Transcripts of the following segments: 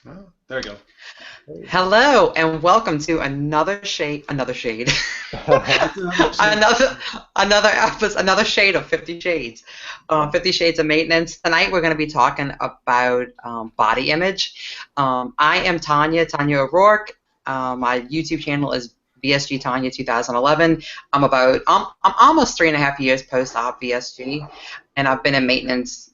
Oh, there we go. Hello and welcome to another shade, It's another shade. another another shade of 50 Shades, 50 Shades of Maintenance. Tonight we're going to be talking about body image. I am Tanya O'Rourke. My YouTube channel is VSG Tanya 2011. I'm almost 3.5 years post-op VSG, and I've been in maintenance.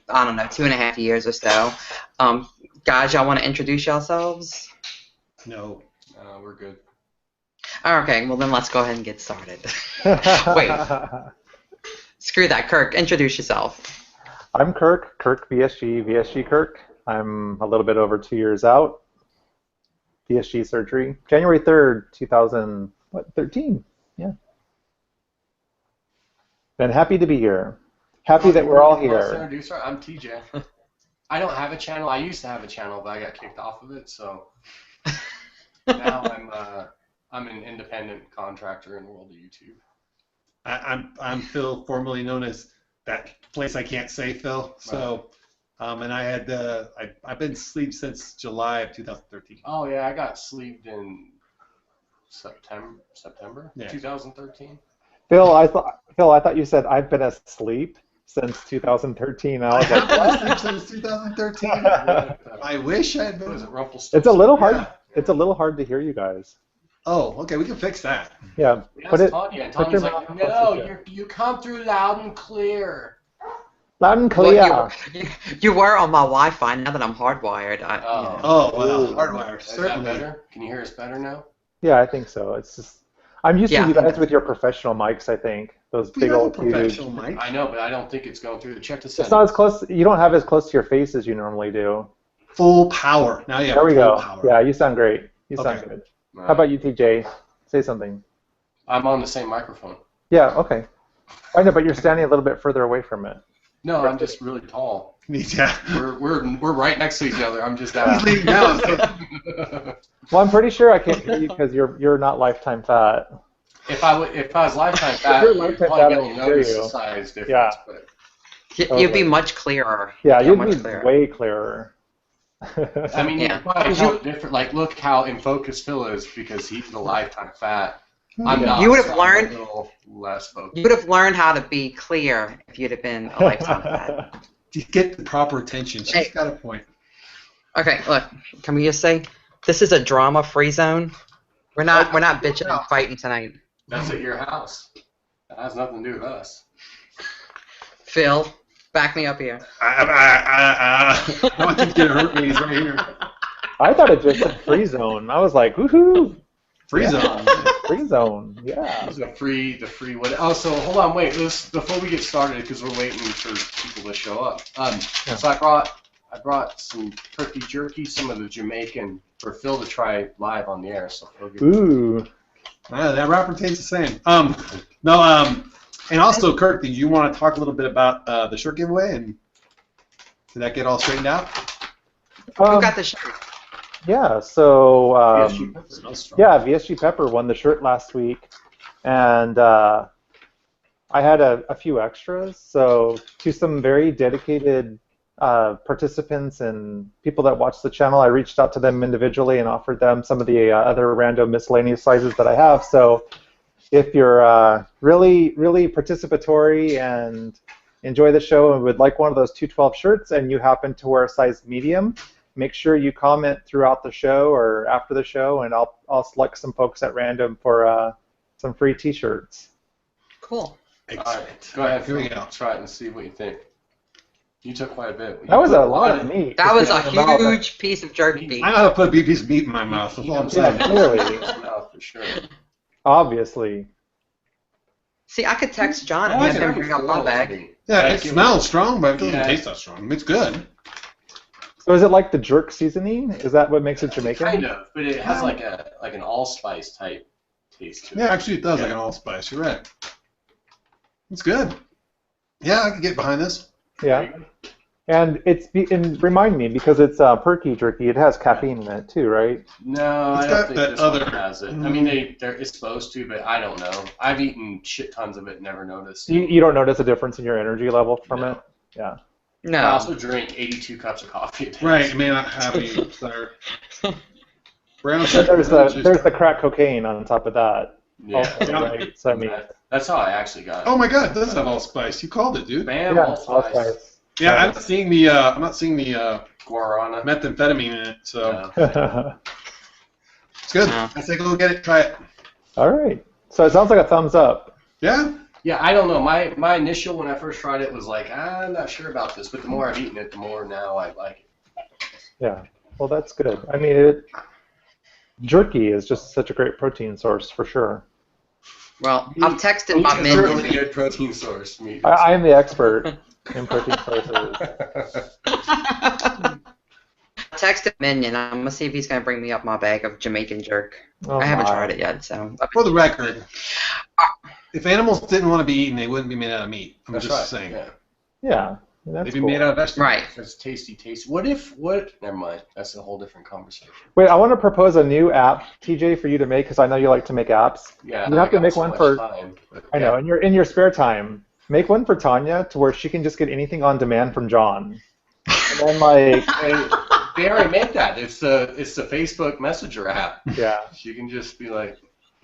I don't know, 2.5 years or so. Um, Guys, y'all want to introduce yourselves? No. We're good. Okay, well then let's go ahead and get started. Wait, screw that. Kirk, introduce yourself. I'm Kirk VSG Kirk. I'm a little bit over 2 years out. VSG surgery, January 3rd, 2013. Yeah. And happy to be here. Happy that we're all here. I'm TJ. I don't have a channel. I used to have a channel, but I got kicked off of it. So now I'm an independent contractor in the world of YouTube. I'm Phil, formerly known as that place I can't say, Phil. So, and I've been sleeved since July of 2013. Oh yeah, I got sleeved in September Yeah. 2013. Phil, I thought you said I've been asleep since 2013. I was I've like, been asleep since 2013. I wish I'd been. Was it Rumpelstiltskin? it's a little hard. Yeah. It's a little hard to hear you guys. Oh, okay, we can fix that. Yeah. Yes, Put it. Tanya. And Put your Tanya's like, mouth no, closer to it. you come through loud and clear. Loud and Well, clear. you were on my Wi-Fi. Now that I'm hardwired, Oh. Oh, wow, Ooh. hardwire, Is that certainly. better? Can you hear us better now? Yeah, I think so. It's just I'm used Yeah. to you guys with your professional mics. I think those We big have a old huge. professional mic. I know, but I don't think it's going through. Check the It's settings. not as close. You don't have as close to your face as you normally do. Full power. Now you have There we full go. power. Yeah, you sound great. You sound Okay. good. Right. How about you, TJ? Say something. I'm on the same microphone. Yeah. Okay. I know, but you're standing a little bit further away from it. No, I'm just really tall. Yeah. We're right next to each other. I'm just He's out. leaning down. So Well, I'm pretty sure I can't hear you because you're not lifetime fat. If I was lifetime fat, You're you'd lifetime probably fat, be I able to can hear notice you. the size difference. Yeah. But you'd be Totally. much clearer. Yeah, you'd much be clearer. way clearer. I mean, Yeah. you probably look different. Like, look how in focus Phil is because he's the lifetime fat. I'm Yeah. not. You would have so I'm learned- a little less focused. You would have learned how to be clear if you'd have been a lifetime fat. to get the proper attention. She's Hey. got a point. Okay, look. Can we just say this is a drama-free zone? We're not bitching and fighting tonight. That's at your house. That has nothing to do with us. Phil, back me up here. I want you to get hurt me. He's right here. I thought it just said free zone. I was like, woohoo! Free Yeah. zone. Free zone. Yeah. This is the free what? Oh, so hold on, wait. Before we get started, because we're waiting for people to show up. So I brought some turkey jerky, some of the Jamaican, for Phil to try live on the air. So Phil gets Ooh. That wrapper tastes the same. And also, Kirk, did you want to talk a little bit about the shirt giveaway, and did that get all straightened out? Who Um, got the shirt? yeah. So. VSG Pepper. Smells strong. Yeah, VSG Pepper won the shirt last week, and I had a few extras. So to some very dedicated participants and people that watch the channel, I reached out to them individually and offered them some of the other random miscellaneous sizes that I have. So if you're really participatory and enjoy the show and would like one of those 212 shirts and you happen to wear a size medium, make sure you comment throughout the show or after the show, and I'll select some folks at random for some free T-shirts. Cool. All right, Excellent. go ahead. Here we Phil. go. Try it and see what you think. You took quite a bit. That was You a put lot of meat. That was a Just in the mouth. huge piece of jerky. I know how to put a piece of meat in my mouth. That's all I'm saying. Yeah, clearly. No, for sure. Obviously. See, I could text John Oh, and I have can him bring up my bag. Yeah, it Thank you. smells strong, but it doesn't Yeah. taste that strong. It's good. So is it like the jerk seasoning? Is that what makes it Jamaican? Kind of, but it has like an allspice type taste to it. Yeah, actually, it does like an allspice. You're right. It's good. Yeah, I can get behind this. Yeah. And and remind me, because it's perky jerky, it has caffeine in it too, right? No, It's I got don't think that this other- one has it. I mean, it's supposed to, but I don't know. I've eaten shit tons of it, never noticed. You don't notice a difference in your energy level from No. it? Yeah. I No. also drink 82 cups of coffee a day. Right, it may not have any there. Brown And sugar. there's the crack cocaine on top of that. Yeah. Also, right? So I mean, That's how I actually got it. Oh my God, it does have allspice. You called it, dude. Bam, yeah, allspice. allspice. Yeah, I'm not seeing the Guarana. methamphetamine in it, so Yeah. it's good. Yeah. Let's take a look at it. Try it. All right. So it sounds like a thumbs up. Yeah. Yeah, I don't know. My initial when I first tried it was like, I'm not sure about this, but the more I've eaten it, the more now I like it. Yeah. Well, that's good. I mean, jerky is just such a great protein source for sure. Well, I've texted my Meat is a really minion. good protein source. Meat. I am the expert in protein sources. Texted Minion. I'm gonna see if he's gonna bring me up my bag of Jamaican jerk. Oh, I haven't my. tried it yet, so. For the record, if animals didn't want to be eaten, they wouldn't be made out of meat. I'm That's just right. saying. Yeah. Yeah. That's They'd be cool. made out of vegetables. Right. It's tasty. Never mind. That's a whole different conversation. Wait, I want to propose a new app, TJ, for you to make because I know you like to make apps. Yeah. You have I to got make so one much for. time, but I know, in your spare time, make one for Tanya to where she can just get anything on demand from John, and then like, They already made that. It's the Facebook Messenger app. yeah. You can just be like,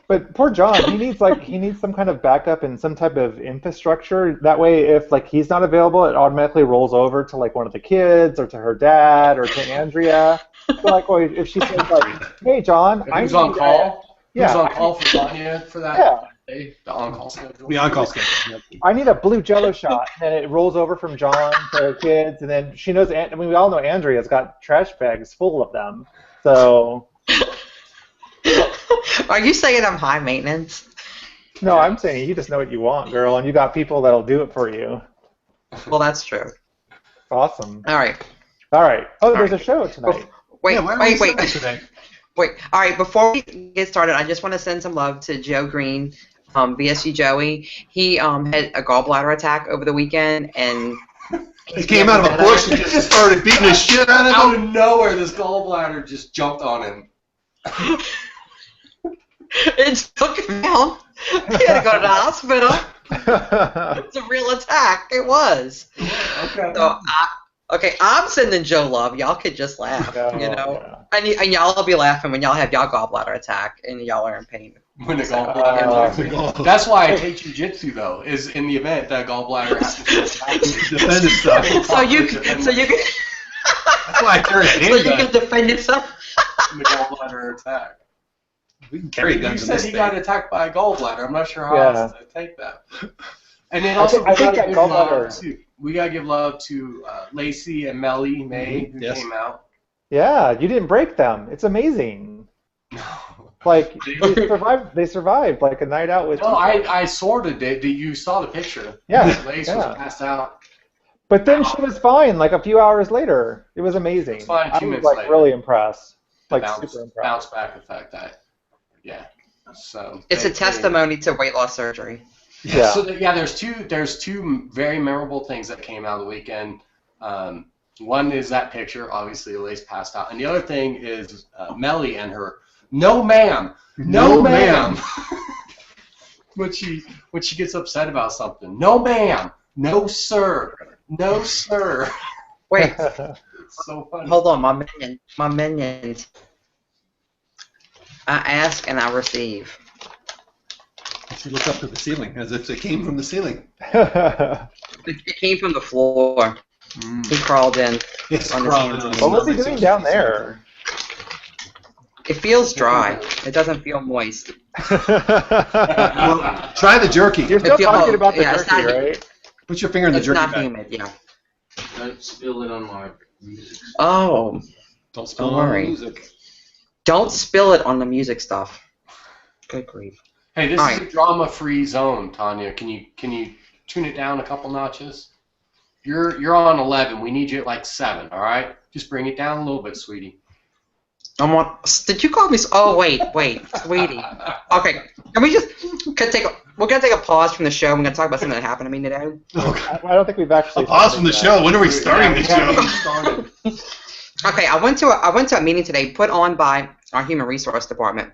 But poor John, he needs some kind of backup and some type of infrastructure. That way, if like he's not available, it automatically rolls over to like one of the kids or to her dad or to Andrea. So like, well, if she says like, "Hey, John, who's on call? Yeah. Who's on call for Tanya for that? Yeah. Day? The on-call schedule. The on-call schedule. I need a blue Jello shot," and then it rolls over from John to her kids, and then she knows. I mean, we all know Andrea's got trash bags full of them. So Are you saying I'm high maintenance? no, I'm saying you just know what you want, girl, and you got people that'll do it for you. Well, that's true. Awesome. All right. All right. Oh, All there's right. a show tonight. Wait, Yeah, why are wait, we wait. saying today? Wait. All right. Before we get started, I just want to send some love to Joe Green, BSU Joey. He had a gallbladder attack over the weekend, and He came out of a bush and just started beating the shit out of Out him. of nowhere, this gallbladder just jumped on him. it took him out. He had to go to the hospital. It's a real attack. It was. Okay. So, I'm sending Joe love. Y'all could just laugh, Oh, you know. yeah. And y'all will be laughing when y'all have y'all gallbladder attack and y'all are in pain. When the gallbladder. Oh. That's why I take jujitsu though. Is in the event that gallbladder has to Defend itself. So you can That's why I carry a so you can handgun. defend yourself. in the gallbladder attack. We can carry You guns in said this he thing. got attacked by a gallbladder. I'm not sure how Yeah. else to take that. And then also I think that we gotta gallbladder. we gotta give love to Lacey and Melly May who Yes. came out. Yeah, you didn't break them. It's amazing. Like they survived like a night out with. No, I sort of did. You saw the picture. Yeah, Lace yeah. was passed out. But then she was fine. Like a few hours later, it was amazing. It's fine, I 2 was minutes like later. really impressed. Like bounce, super impressed. bounce back effect. Yeah. So It's a testimony to weight loss surgery. Yeah. So there's two very memorable things that came out of the weekend. One is that picture, obviously Lace passed out, and the other thing is Melly and her "No ma'am, no ma'am." when she gets upset about something, "No ma'am, no sir, no sir." Wait, It's so funny. hold on, my minions. I ask and I receive. She looked up to the ceiling as if it came from the ceiling. It came from the floor. He crawled in. It's On his crawling hands on and his What was he stomach, doing so down she's there? It feels dry. It doesn't feel moist. Well, try the jerky. You're still If you- talking about the yeah, it's jerky, not- right? Put your finger in the It's jerky not bag. humid, yeah. Don't spill it on my music. Oh, Don't spill Don't on the worry. music. don't spill it on the music stuff. Good grief. Hey, this All is a drama-free zone, Tanya. Can you tune it down a couple notches? You're on 11. We need you at like 7. All right, just bring it down a little bit, sweetie. Did you call me? Oh wait, sweetie. Okay, can we just we're gonna take a pause from the show. We're gonna talk about something that happened to me today. Okay. I don't think we've actually. A pause from the started show. When are we starting the Yeah, we show? haven't started. Okay, I went to a meeting today put on by our human resource department.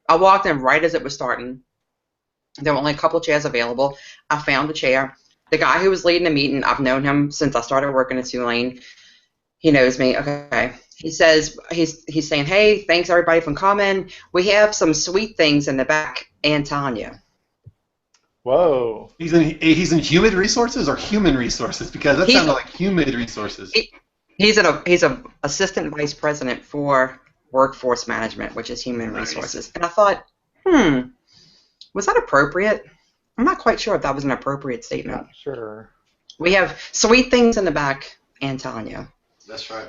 I walked in right as it was starting. There were only a couple chairs available. I found a chair. the guy who was leading the meeting, I've known him since I started working at Tulane. He knows me. Okay. He says he's saying, "Hey, thanks everybody for coming. We have some sweet things in the back, and Tanya." Whoa. He's in human resources or human resources, because that sounded like human resources. He's an assistant vice president for workforce management, which is human resources. And I thought, was that appropriate? I'm not quite sure if that was an appropriate statement. Not sure. We have sweet things in the back, and Tanya. That's right.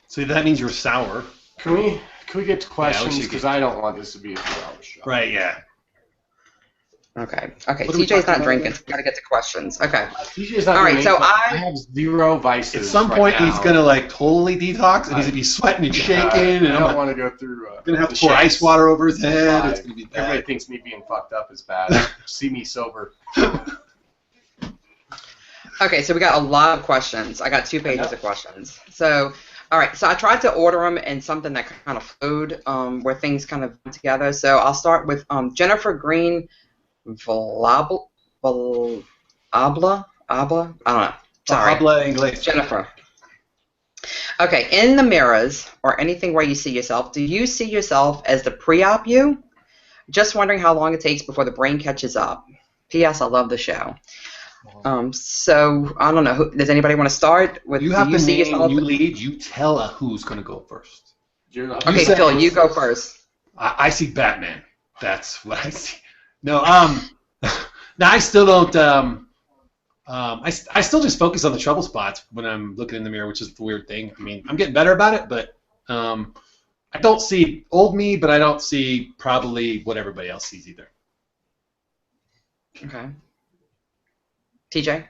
So that means you're sour. Can we get to questions? Yeah, Because I don't want this to be a 2-hour show. Right, yeah. Okay. What are we TJ's talking not about drinking. again? Got to get to questions. Okay. TJ's not All right, doing so anything. I have 0 vices. At some right point, now. he's going to, like, totally detox, and he's going to be sweating and shaking, and I I'm don't want to go through. going to have the to pour shakes. ice water over his head. Right. It's going to be Everybody bad. thinks me being fucked up is bad. See me sober. Okay, so we got a lot of questions. I got 2 pages of questions. So, all right, so I tried to order them in something that kind of flowed, where things kind of went together. So I'll start with Jennifer Green, Abla, I don't know. Sorry, Habla inglés. Jennifer. Okay, in the mirrors or anything where you see yourself, do you see yourself as the pre-op you? Just wondering how long it takes before the brain catches up. P.S. I love the show. So I don't know. Does anybody want to start with? You have do you to see name, yourself? you lead, you tell who's going to go first. Okay, said- Phil, you go first. I see Batman. That's what I see. No, no, I still don't. I still just focus on the trouble spots when I'm looking in the mirror, which is the weird thing. I mean, I'm getting better about it, but I don't see old me, but I don't see probably what everybody else sees either. Okay. TJ?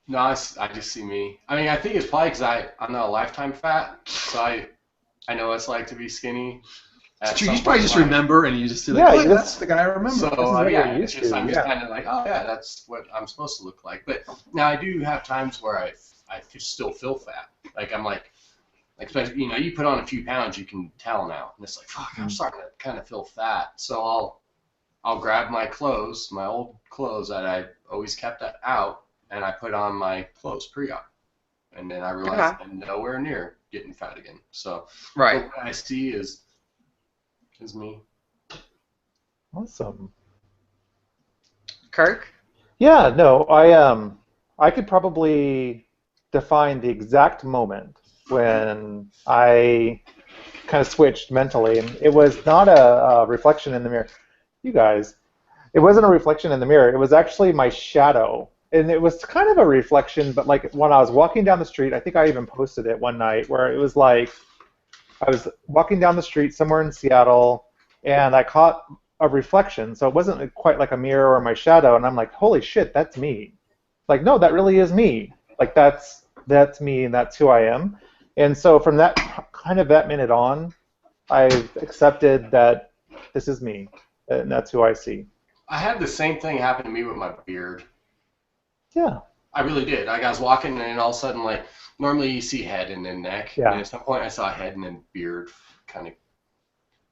No, I just see me. I mean, I think it's probably because I'm not a lifetime fat, so I know what it's like to be skinny. It's true. You probably just remember, and you just see like, Yeah, oh, you that's the guy I remember. So what yeah, you're it's used just, to, I'm just yeah. kind of like, oh yeah, that's what I'm supposed to look like. But now I do have times where I still feel fat. Like I'm like especially you put on a few pounds, you can tell now, and it's like fuck, I'm starting to kind of feel fat. So I'll grab my clothes, my old clothes that I always kept out, and I put on my clothes pre-op, and then I realize I'm nowhere near getting fat again. So Right. what I see is me. Awesome. Kirk? Yeah, no, I could probably define the exact moment when I kind of switched mentally, and it was not a reflection in the mirror. You guys, it wasn't a reflection in the mirror. It was actually my shadow, and it was kind of a reflection. But like when I was walking down the street, I think I even posted it one night where it was like I was walking down the street somewhere in Seattle, and I caught a reflection. So it wasn't quite like a mirror or my shadow, and I'm like, holy shit, that's me. Like, no, that really is me. Like that's me, and that's who I am. And so from that minute on, I've accepted that this is me, and that's who I see. I had the same thing happen to me with my beard. Yeah. I really did. Like I was walking, and then all of a sudden, like normally you see head and then neck. Yeah. And at some point, I saw head and then beard, kind of,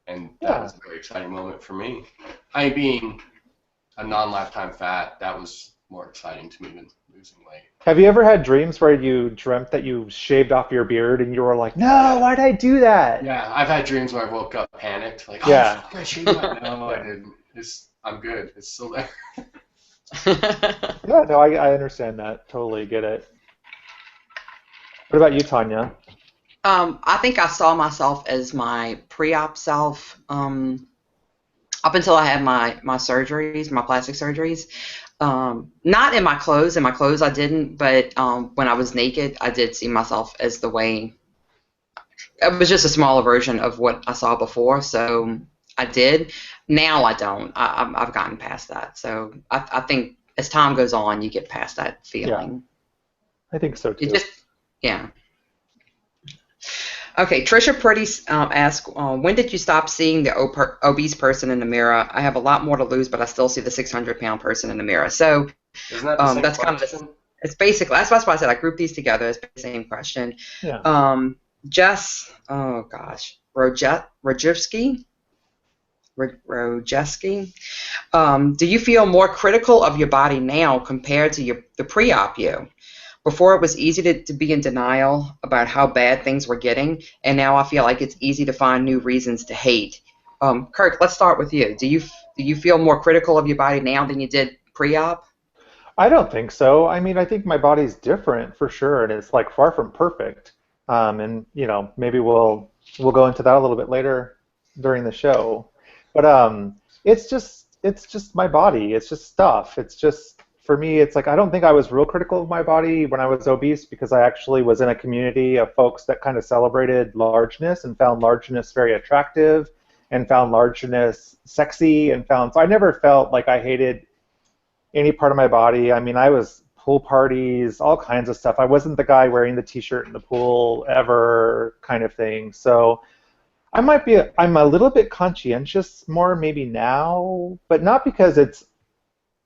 and that was a very exciting moment for me. I mean, being a non-lifetime fat, that was more exciting to me than losing weight. Have you ever had dreams where you dreamt that you shaved off your beard and you were like, no, why'd I do that? Yeah, I've had dreams where I woke up panicked, like, oh, Yeah. fuck, I shaved my No, I didn't. I'm good. It's still there. Yeah, no, I understand that. Totally get it. What about you, Tanya? I think I saw myself as my pre-op self up until I had my surgeries, my plastic surgeries. Not in my clothes. In my clothes, I didn't. But when I was naked, I did see myself as the way. It was just a smaller version of what I saw before. So I did. Now I don't. I've gotten past that. So I think as time goes on, you get past that feeling. Yeah, I think so too. It just, yeah. Okay, Trisha Pretty asked, when did you stop seeing the obese person in the mirror? I have a lot more to lose, but I still see the 600-pound person in the mirror. So Isn't that the same that's question? kind of, it's basically, that's why I said I grouped these together. It's the same question. Yeah. Jess, oh gosh, Rojewski Rojeski. Do you feel more critical of your body now compared to the pre-op you? Before it was easy to be in denial about how bad things were getting, and now I feel like it's easy to find new reasons to hate. Kirk, let's start with you. Do you feel more critical of your body now than you did pre-op? I don't think so. I mean, I think my body's different for sure, and it's like far from perfect. And maybe we'll go into that a little bit later during the show. But it's just my body. It's just stuff. It's just for me. It's like I don't think I was real critical of my body when I was obese because I actually was in a community of folks that kind of celebrated largeness and found largeness very attractive, and found largeness sexy, and so I never felt like I hated any part of my body. I mean, I was pool parties, all kinds of stuff. I wasn't the guy wearing the t-shirt in the pool ever kind of thing. So I'm a little bit conscientious more maybe now, but not because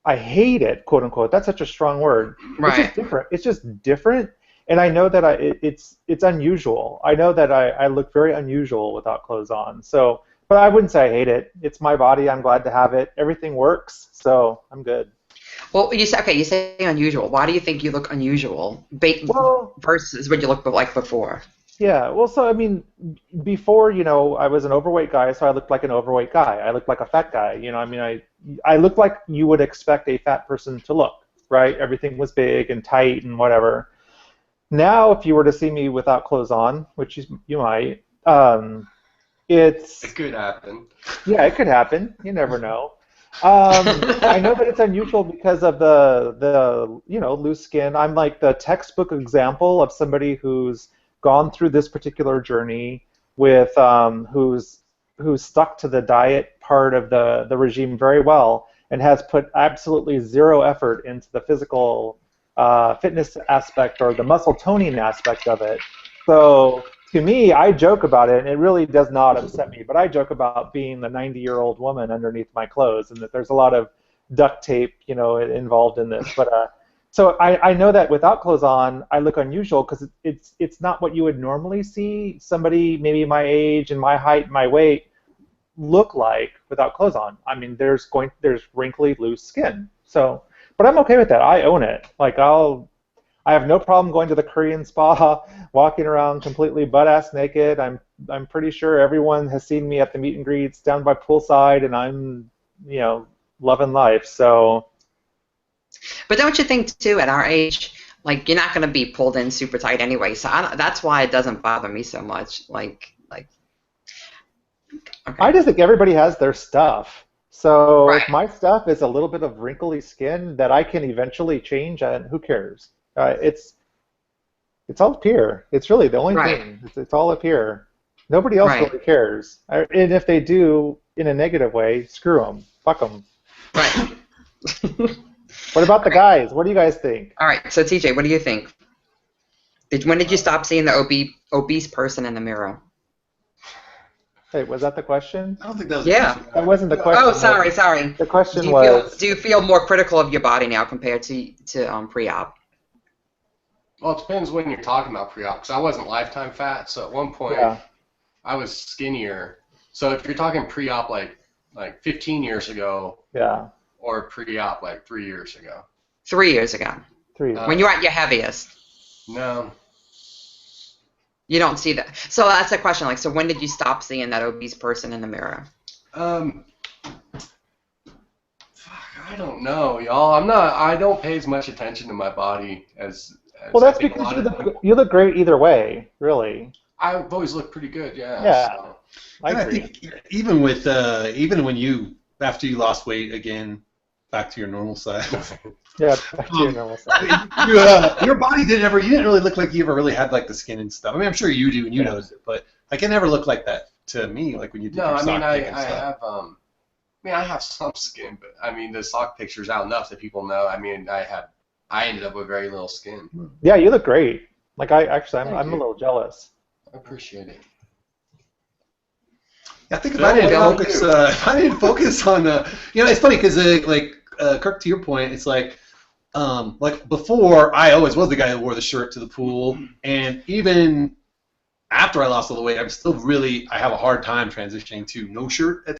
I hate it, quote unquote. That's such a strong word. Right. It's just different. It's just different. And I know that it's unusual. I know that I look very unusual without clothes on. So, but I wouldn't say I hate it. It's my body. I'm glad to have it. Everything works, so I'm good. Well, you say unusual. Why do you think you look unusual versus what you looked like before? Yeah, well, so I mean, before, I was an overweight guy, so I looked like an overweight guy. I looked like a fat guy. I mean, I looked like you would expect a fat person to look, right? Everything was big and tight and whatever. Now, if you were to see me without clothes on, which you might, It could happen. Yeah, it could happen. You never know. I know that it's unusual because of the loose skin. I'm like the textbook example of somebody who's gone through this particular journey with who's stuck to the diet part of the regime very well and has put absolutely zero effort into the physical fitness aspect or the muscle toning aspect of it. So to me, I joke about it, and it really does not upset me, but I joke about being the 90-year-old woman underneath my clothes and that there's a lot of duct tape, involved in this. But so I know that without clothes on, I look unusual because it's not what you would normally see somebody maybe my age and my height and my weight look like without clothes on. I mean, there's wrinkly, loose skin. So, but I'm okay with that. I own it. Like I have no problem going to the Korean spa, walking around completely butt-ass naked. I'm pretty sure everyone has seen me at the meet and greets down by poolside, and I'm, loving life. So. But don't you think too, at our age, like you're not going to be pulled in super tight anyway. So that's why it doesn't bother me so much. Like. Okay. I just think everybody has their stuff. So Right. if my stuff is a little bit of wrinkly skin that I can eventually change, and who cares? It's all up here. It's really the only Right. thing. It's all up here. Nobody else Right. really cares. And if they do, in a negative way, screw them. Fuck them. Right. What about the guys? What do you guys think? All right. So TJ, what do you think? When did you stop seeing the obese person in the mirror? Hey, was that the question? I don't think that was Yeah. a question. That wasn't the question. Oh, sorry. The question Do was. you feel more critical of your body now compared to pre-op? Well, it depends when you're talking about pre-op, because I wasn't lifetime fat, so at one point Yeah. I was skinnier. So if you're talking pre-op like 15 years ago, Yeah. or pre-op like 3 years ago. 3 years ago, 3. when you were at your heaviest. No. You don't see that. So that's the question. Like, so when did you stop seeing that obese person in the mirror? I don't know, y'all. I don't pay as much attention to my body as Well, I that's think a because lot of you look great either way, really. I've always looked pretty good, yeah. Yeah. So. I And I agree. think even when you after you lost weight again, back to your normal size. Yeah, back to your normal size. Your body you didn't really look like you ever really had like the skin and stuff. I mean, I'm sure you do and you notice it, but like it never looked like that to me, like when you did No, your I sock mean pic and stuff. I have some skin, but I mean the sock picture's out enough that people know. I mean I ended up with very little skin. Yeah, you look great. Like I'm Thank a you. little jealous. I appreciate it. I think if Bill, I didn't what about focus, you? if I didn't focus on, it's funny because Kirk, to your point, it's like before I always was the guy who wore the shirt to the pool, and even after I lost all the weight, I have a hard time transitioning to no shirt at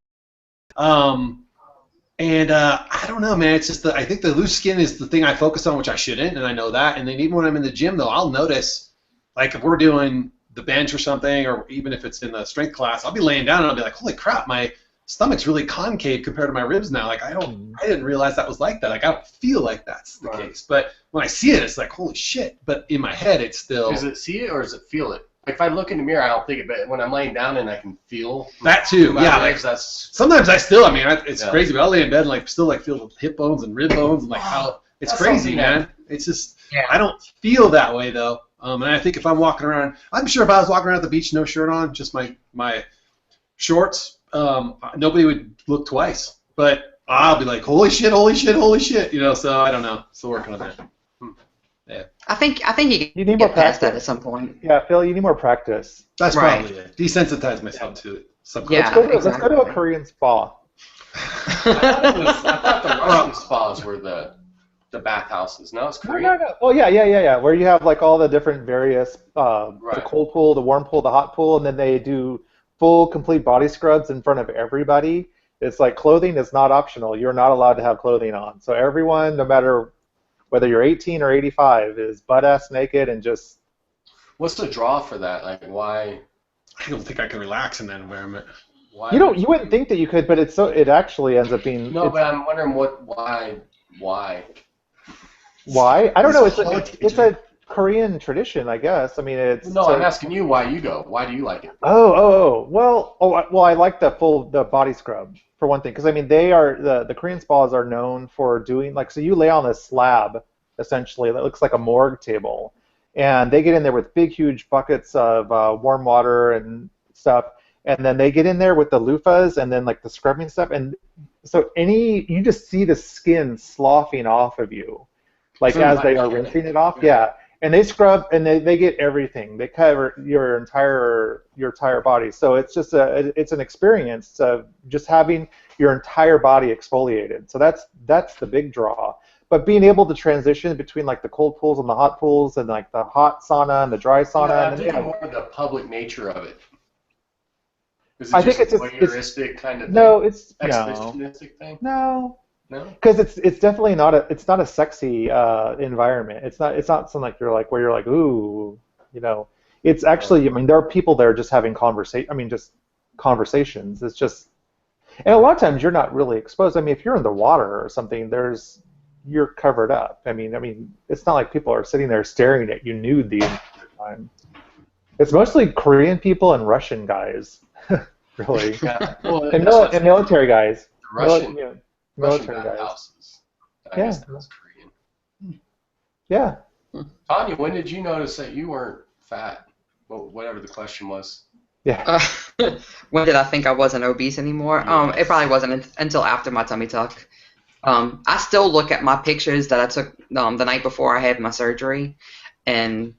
And I don't know, man. It's just I think the loose skin is the thing I focus on, which I shouldn't, and I know that. And then even when I'm in the gym, though, I'll notice, like if we're doing the bench or something, or even if it's in the strength class, I'll be laying down and I'll be like, holy crap, my stomach's really concave compared to my ribs now. Like I didn't realize that was like that. Like I don't feel like that's the case. But when I see it, it's like, holy shit. But in my head, it's still. Does it see it or does it feel it? If I look in the mirror, I don't think it, but when I'm laying down and I can feel that too. My Yeah, legs, like, that's sometimes I still. I mean, it's crazy, but I'll lay in bed and like still like feel the hip bones and rib bones and like how it's crazy, man. It's just I don't feel that way though. And I think if I'm walking around, I'm sure if I was walking around at the beach, no shirt on, just my shorts, nobody would look twice. But I'll be like, holy shit, holy shit, holy shit, you know. So I don't know. Still working on that. Yeah. I think you need get more past practice. that at some point. Yeah, Phil, you need more practice. That's Right. probably it. Desensitize myself to it. Yeah. Let's go to a Korean spa. I thought the Russian spas were the bathhouses. No, it's Korean. No. Oh yeah. Where you have like all the different various, the cold pool, the warm pool, the hot pool, and then they do full, complete body scrubs in front of everybody. It's like clothing is not optional. You're not allowed to have clothing on. So everyone, no matter whether you're 18 or 85, is butt-ass naked and just... What's the draw for that? Like, why? I don't think I can relax in that environment. Why? You wouldn't think that you could, but it actually ends up being... No, but I'm wondering why? Why? I don't know. It's a Korean tradition, I guess. I mean, it's... No, I'm asking you why you go. Why do you like it? Well, I like the body scrub, for one thing, because I mean the Korean spas are known for doing so you lay on this slab essentially that looks like a morgue table, and they get in there with big huge buckets of warm water and stuff, and then they get in there with the loofahs and then like the scrubbing stuff, and so you just see the skin sloughing off of you, like as they are rinsing it off, yeah. And they scrub and they get everything. They cover your entire body. So it's just it's an experience of just having your entire body exfoliated. So that's the big draw. But being able to transition between like the cold pools and the hot pools and like the hot sauna and the dry sauna. Yeah, I'm thinking more of the public nature of it. Is it I think it's voyeuristic kind of thing? No, it's exhibitionistic thing. No. No. Because it's definitely not a sexy environment. It's not something like where you're like ooh, you know. It's actually, I mean, there are people there just having just conversations. It's just, and a lot of times you're not really exposed. I mean, if you're in the water or something, you're covered up. I mean, it's not like people are sitting there staring at you nude the entire time. It's mostly Korean people and Russian guys, really, Yeah. Well, and military guys. Russian Military guys. houses. I Yeah. guess that was Korean. Yeah. Tanya, when did you notice that you weren't fat? Well, whatever the question was. Yeah. When did I think I wasn't obese anymore? It probably wasn't until after my tummy tuck. I still look at my pictures that I took the night before I had my surgery, and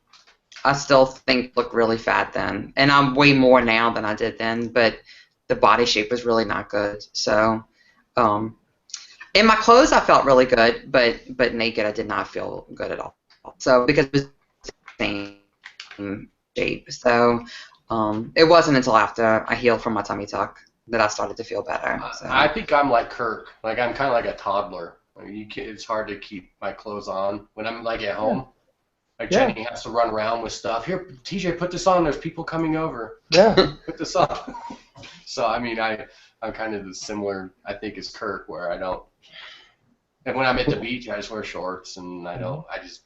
I still think I look really fat then. And I'm way more now than I did then, but the body shape was really not good. So, in my clothes I felt really good, but naked I did not feel good at all. So because it was the same shape. So it wasn't until after I healed from my tummy tuck that I started to feel better. So. I think I'm like Kirk. Like I'm kind of like a toddler. It's hard to keep my clothes on when I'm like at home. Like Jenny has to run around with stuff. Here, TJ, put this on. There's people coming over. Yeah. Put this on. So I mean, I'm kind of similar. I think as Kirk, where I don't. And when I'm at the beach, I just wear shorts, and I just.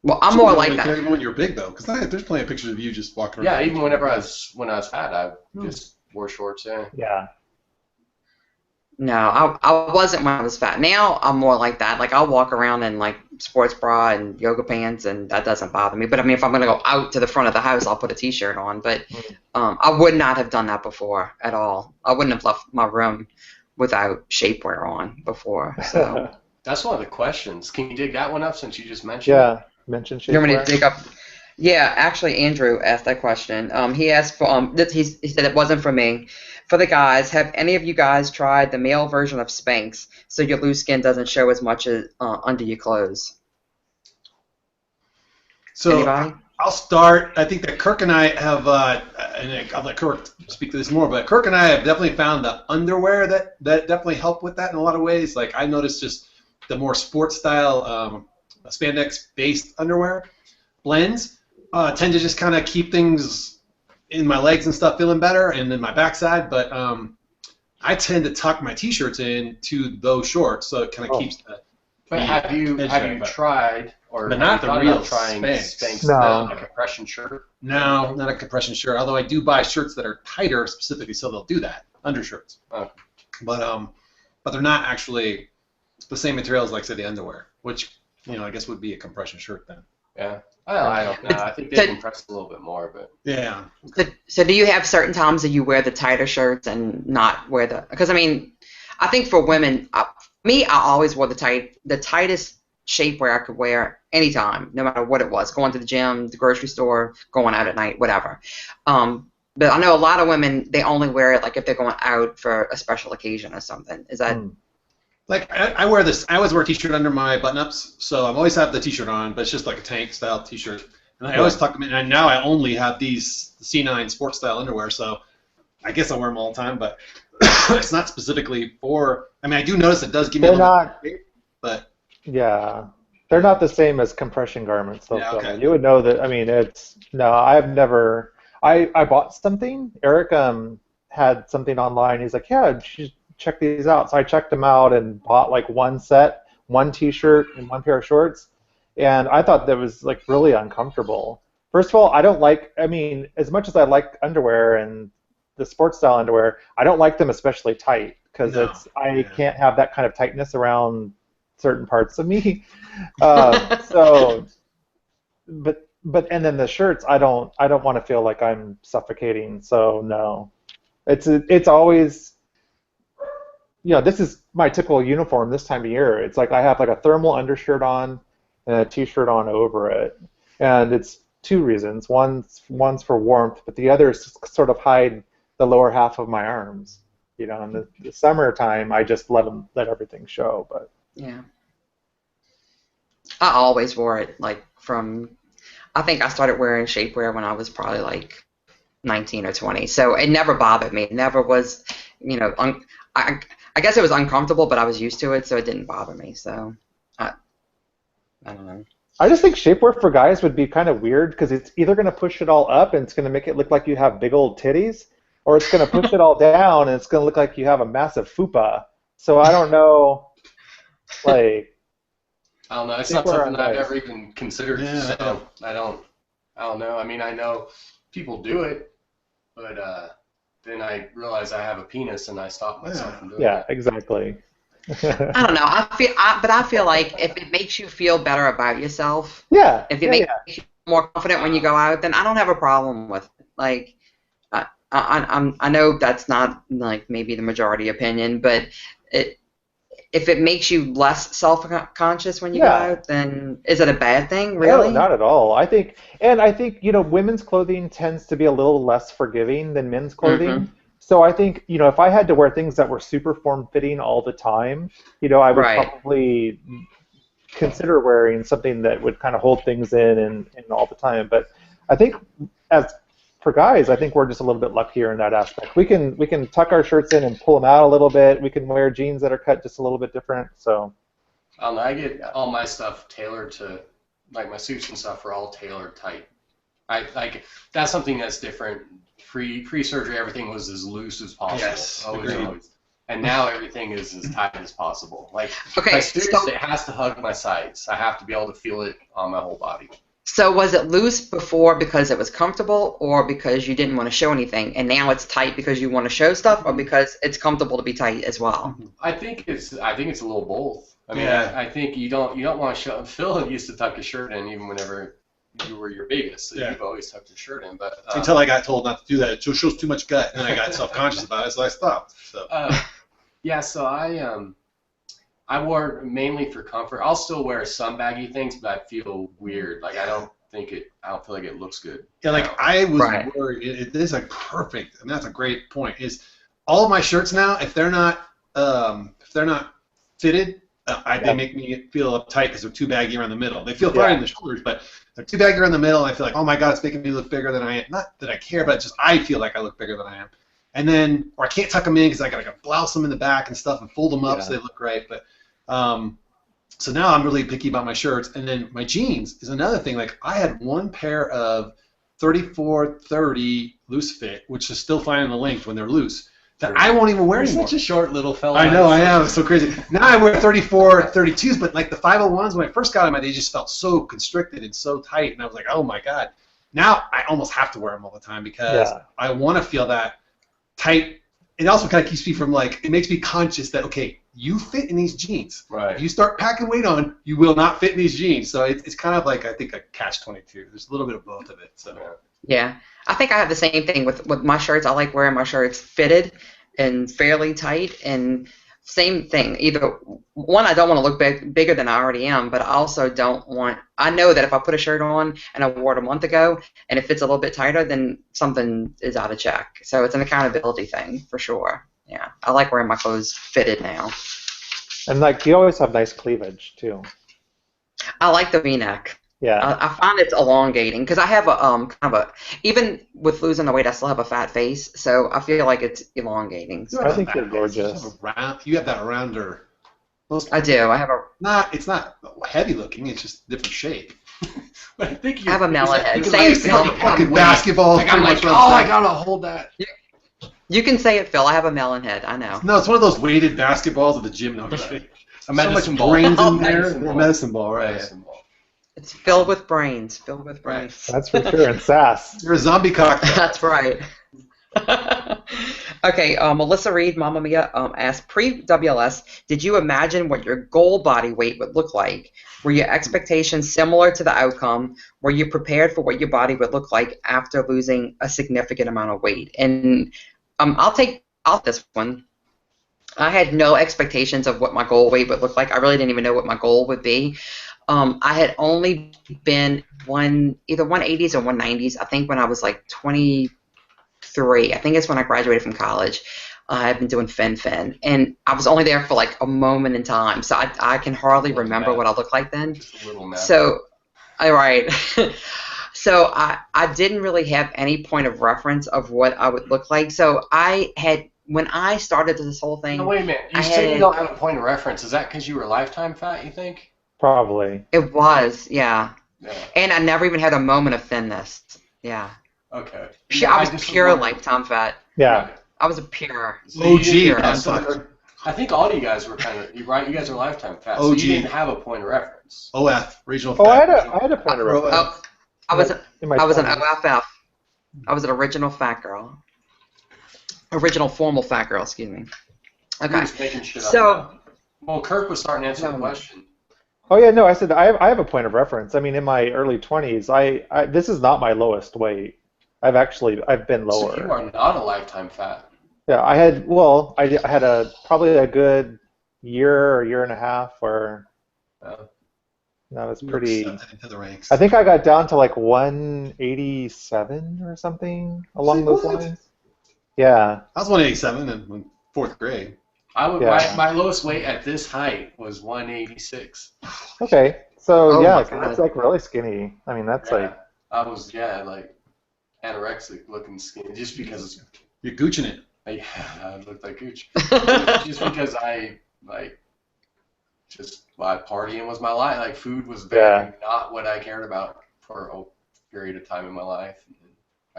Well, I'm more like that. Even when you're big, though, because there's plenty of pictures of you just walking around. Yeah, even when I was fat, I just wore shorts. Yeah. No, I wasn't when I was fat. Now I'm more like that. Like I'll walk around in like sports bra and yoga pants, and that doesn't bother me. But I mean, if I'm gonna go out to the front of the house, I'll put a t-shirt on. But I would not have done that before at all. I wouldn't have left my room without shapewear on before. So that's one of the questions. Can you dig that one up since you just mentioned? Yeah, mention shapewear. you want me to dig up? Yeah, actually, Andrew asked that question. He asked for he said it wasn't for me. For the guys, have any of you guys tried the male version of Spanx so your loose skin doesn't show as much as under your clothes? So Anybody? I'll start. I think that Kirk and I have, and I'll let Kirk speak to this more, but Kirk and I have definitely found the underwear that definitely help with that in a lot of ways. Like I noticed just the more sports style spandex-based underwear blends tend to just kind of keep things in my legs and stuff feeling better, and then my backside. But I tend to tuck my t-shirts into those shorts, so it kind of keeps the. But have you tried, or but not the real trying Spanx. No. A compression shirt? No, not a compression shirt. Although I do buy shirts that are tighter specifically, so they'll do that undershirts. Oh. But they're not actually the same material as, like, say, the underwear, which I guess would be a compression shirt then. Yeah. I don't know. I think they compress a little bit more, but yeah. So do you have certain times that you wear the tighter shirts and not wear the? Because I mean, I think for women, I always wore the tightest shapewear I could wear anytime, no matter what it was. Going to the gym, the grocery store, going out at night, whatever. But I know a lot of women, they only wear it like if they're going out for a special occasion or something. Is that? Like I wear this. I always wear a t-shirt under my button-ups, so I always have the t-shirt on, but it's just like a tank-style t-shirt. And I always tuck them in. And now I only have these C9 sports-style underwear, so I guess I wear them all the time. But it's not specifically for. I mean, I do notice it does give me a little bit of weight, but yeah, they're not the same as compression garments. Though, Yeah, okay. You would know that. I mean, I've never. I bought something. Eric had something online. He's like, yeah, you should check these out. So I checked them out and bought like one set, one t-shirt and one pair of shorts, and I thought that was like really uncomfortable. First of all, I don't like. I mean, as much as I like underwear and the sports style underwear, I don't like them especially tight because I can't have that kind of tightness around certain parts of me. So, but and then the shirts, I don't want to feel like I'm suffocating. So no, it's always, this is my typical uniform this time of year. It's like I have like a thermal undershirt on and a t-shirt on over it, and it's two reasons. One's for warmth, but the other is to sort of hide the lower half of my arms. In the summertime, I just let everything show. But yeah, I always wore it like from. I think I started wearing shapewear when I was probably like 19 or 20, so it never bothered me. It never was, I guess it was uncomfortable, but I was used to it, so it didn't bother me. So I don't know. I just think shapewear for guys would be kind of weird because it's either going to push it all up and it's going to make it look like you have big old titties, or it's going to push it all down and it's going to look like you have a massive fupa. So I don't know, like. I don't know. It's not something I've ever even considered. Yeah. So I don't know. I mean, I know people do it, but then I realize I have a penis and I stop myself from doing it. Yeah, exactly. I don't know. I feel like if it makes you feel better about yourself, if it makes you more confident when you go out, then I don't have a problem with it. Like, I know that's not like maybe the majority opinion, but if it makes you less self-conscious when you go out, then is it a bad thing, really? No, not at all. I think women's clothing tends to be a little less forgiving than men's clothing. Mm-hmm. So I think, if I had to wear things that were super form-fitting all the time, I would probably consider wearing something that would kind of hold things in and all the time. But I think for guys, I think we're just a little bit luckier in that aspect. We can tuck our shirts in and pull them out a little bit. We can wear jeans that are cut just a little bit different. So I get all my stuff tailored to, like my suits and stuff are all tailored tight. That's something that's different. Pre-surgery, everything was as loose as possible. Yes, always. And now everything is as tight as possible. Like my suits, it has to hug my sides. I have to be able to feel it on my whole body. So was it loose before because it was comfortable, or because you didn't want to show anything, and now it's tight because you want to show stuff, or because it's comfortable to be tight as well? I think it's a little both. I mean, I think you don't want to show. Phil used to tuck his shirt in even whenever you were your biggest. So you've always tucked your shirt in, but until I got told not to do that, it shows too much gut, and I got self-conscious about it, so I stopped. So so I wore it mainly for comfort. I'll still wear some baggy things, but I feel weird. Like I don't feel like it looks good. Yeah, like I was worried. It is like perfect, and that's a great point. Is all of my shirts now, if they're not fitted, They make me feel uptight because they're too baggy around the middle. They feel fine in the shoulders, but they're too baggy around the middle, and I feel like, oh my god, it's making me look bigger than I am. Not that I care, but just I feel like I look bigger than I am. And then, or I can't tuck them in because I gotta blouse them in the back and stuff and fold them up so they look right. But so now I'm really picky about my shirts. And then my jeans is another thing. Like I had one pair of 34-30 loose fit, which is still fine in the length when they're loose, that I won't even wear anymore. Such a short little fella. I know, I am. It's so crazy. Now I wear 34-32s, but like the 501s, when I first got them, they just felt so constricted and so tight. And I was like, oh my god. Now I almost have to wear them all the time because I want to feel that tight. It also kind of keeps me from like, it makes me conscious that, okay, you fit in these jeans. Right. If you start packing weight on, you will not fit in these jeans. So it's kind of like, I think, a catch-22. There's a little bit of both of it. So. Yeah. I think I have the same thing with my shirts. I like wearing my shirts fitted and fairly tight, and same thing. Either one, I don't want to look bigger than I already am, but I also don't want. I know that if I put a shirt on and I wore it a month ago and it fits a little bit tighter, then something is out of check. So it's an accountability thing for sure. Yeah, I like wearing my clothes fitted now. And like you always have nice cleavage too. I like the V-neck. Yeah. I find it's elongating because I have a kind of a, even with losing the weight, I still have a fat face, so I feel like it's elongating. So. I think you're gorgeous. You have that rounder. I do. I have a. It's not heavy looking. It's just a different shape. But I think I have a melon head. It's Say it, like Phil. fucking basketball. Like, I'm like, oh, I gotta hold that. You can say it, Phil. I have a melon head. I know. No, it's one of those weighted basketballs at the gym. No, A medicine ball. brains in there. Medicine ball. Medicine ball, right? Medicine ball. It's filled with brains. Filled with brains. That's for sure. And sass. You're a zombie cocktail. That's right. Okay, Melissa Reed, Mamma Mia, asked, pre-WLS, did you imagine what your goal body weight would look like? Were your expectations similar to the outcome? Were you prepared for what your body would look like after losing a significant amount of weight? And I'll take this one. I had no expectations of what my goal weight would look like. I really didn't even know what my goal would be. I had only been either 180s or 190s, I think, when I was like 23. I think it's when I graduated from college. I've been doing fin, and I was only there for like a moment in time, so I can hardly remember what I looked like then. Just a little map. So, all right. So I didn't really have any point of reference of what I would look like. So I had, when I started this whole thing. No, wait a minute. You say you don't have a point of reference. Is that because you were lifetime fat, you think? Probably. It was, yeah. Yeah. And I never even had a moment of thinness. Yeah. Okay. I was pure lifetime fat. Yeah. I was a pure. OG. Pure. I think all you guys were kind of right. You guys are lifetime fat, so OG. you didn't have a point of reference. OF, regional Oh, fat. I had a point of reference. Oh, I was an 20s. OFF. I was an original fat girl. Original formal fat girl, excuse me. You're Okay. just making shit up So. now. Well, Kirk was starting to answer the question. Oh yeah, no, I said I have a point of reference. I mean, in my early 20s, I this is not my lowest weight. I've been lower. So you are not a lifetime fat. Yeah, I had probably a good year or year and a half where that was pretty. Into the ranks. I think I got down to like 187 or something along those lines. Yeah. I was 187 in fourth grade. My lowest weight at this height was 186. Okay, so Oh yeah, my so God. that's like really skinny. I mean, that's like I was like anorexic looking skinny just because You're gooching it. I looked like Gooch. Just because I partying was my life. Like food was very not what I cared about for a period of time in my life.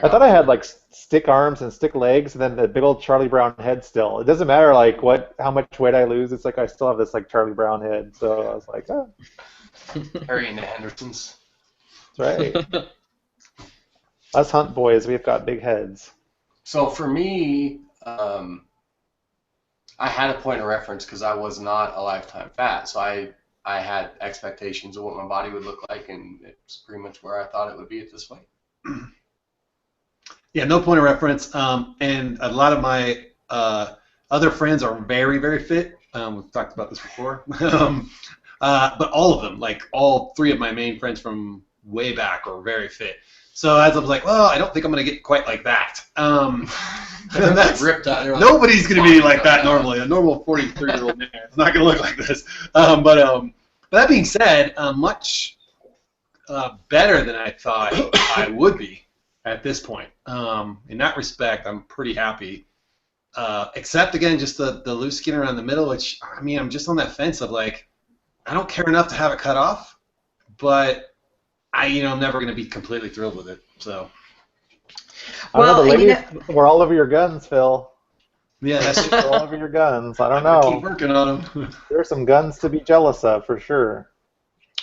I thought I had like stick arms and stick legs, and then the big old Charlie Brown head. Still, it doesn't matter like how much weight I lose. It's like I still have this like Charlie Brown head. So I was like, oh, Harry and the Hendersons. that's right. Us hunt boys, we've got big heads. So for me, I had a point of reference because I was not a lifetime fat. So I had expectations of what my body would look like, and it's pretty much where I thought it would be at this weight. Yeah, no point of reference. And a lot of my other friends are very, very fit. We've talked about this before. But all of them, like all three of my main friends from way back, are very fit. So as I was like, well, I don't think I'm going to get quite like that. That's ripped out. They're like, nobody's going to be like that normally. A normal 43-year-old man is not going to look like this. But that being said, much better than I thought I would be at this point. In that respect, I'm pretty happy. Except again, just the loose skin around the middle, which I mean, I'm just on that fence of like, I don't care enough to have it cut off, but I'm never going to be completely thrilled with it. So. Well, the ladies were all over your guns, Phil. Yeah, that's true. All over your guns. I don't I'm gonna know. keep working on them. There are some guns to be jealous of for sure.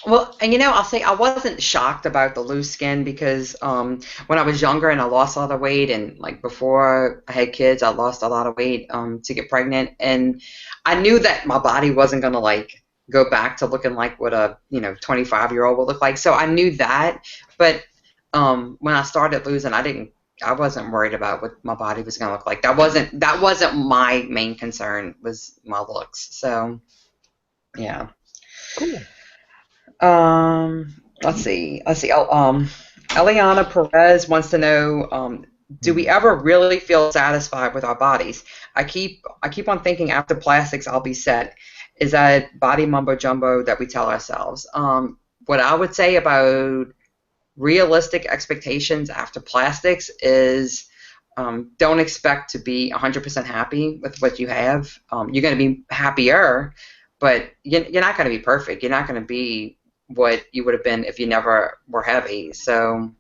Well, and I'll say I wasn't shocked about the loose skin because when I was younger and I lost a lot of weight, and like before I had kids, I lost a lot of weight to get pregnant, and I knew that my body wasn't gonna like go back to looking like what a 25-year-old would look like. So I knew that, but when I started losing, I wasn't worried about what my body was gonna look like. That wasn't my main concern, was my looks. So yeah. Cool. Let's see. Eliana Perez wants to know, do we ever really feel satisfied with our bodies? I keep on thinking after plastics I'll be set. Is that body mumbo jumbo that we tell ourselves? What I would say about realistic expectations after plastics is don't expect to be 100% happy with what you have. You're going to be happier, but you're not going to be perfect. You're not going to be what you would have been if you never were heavy. So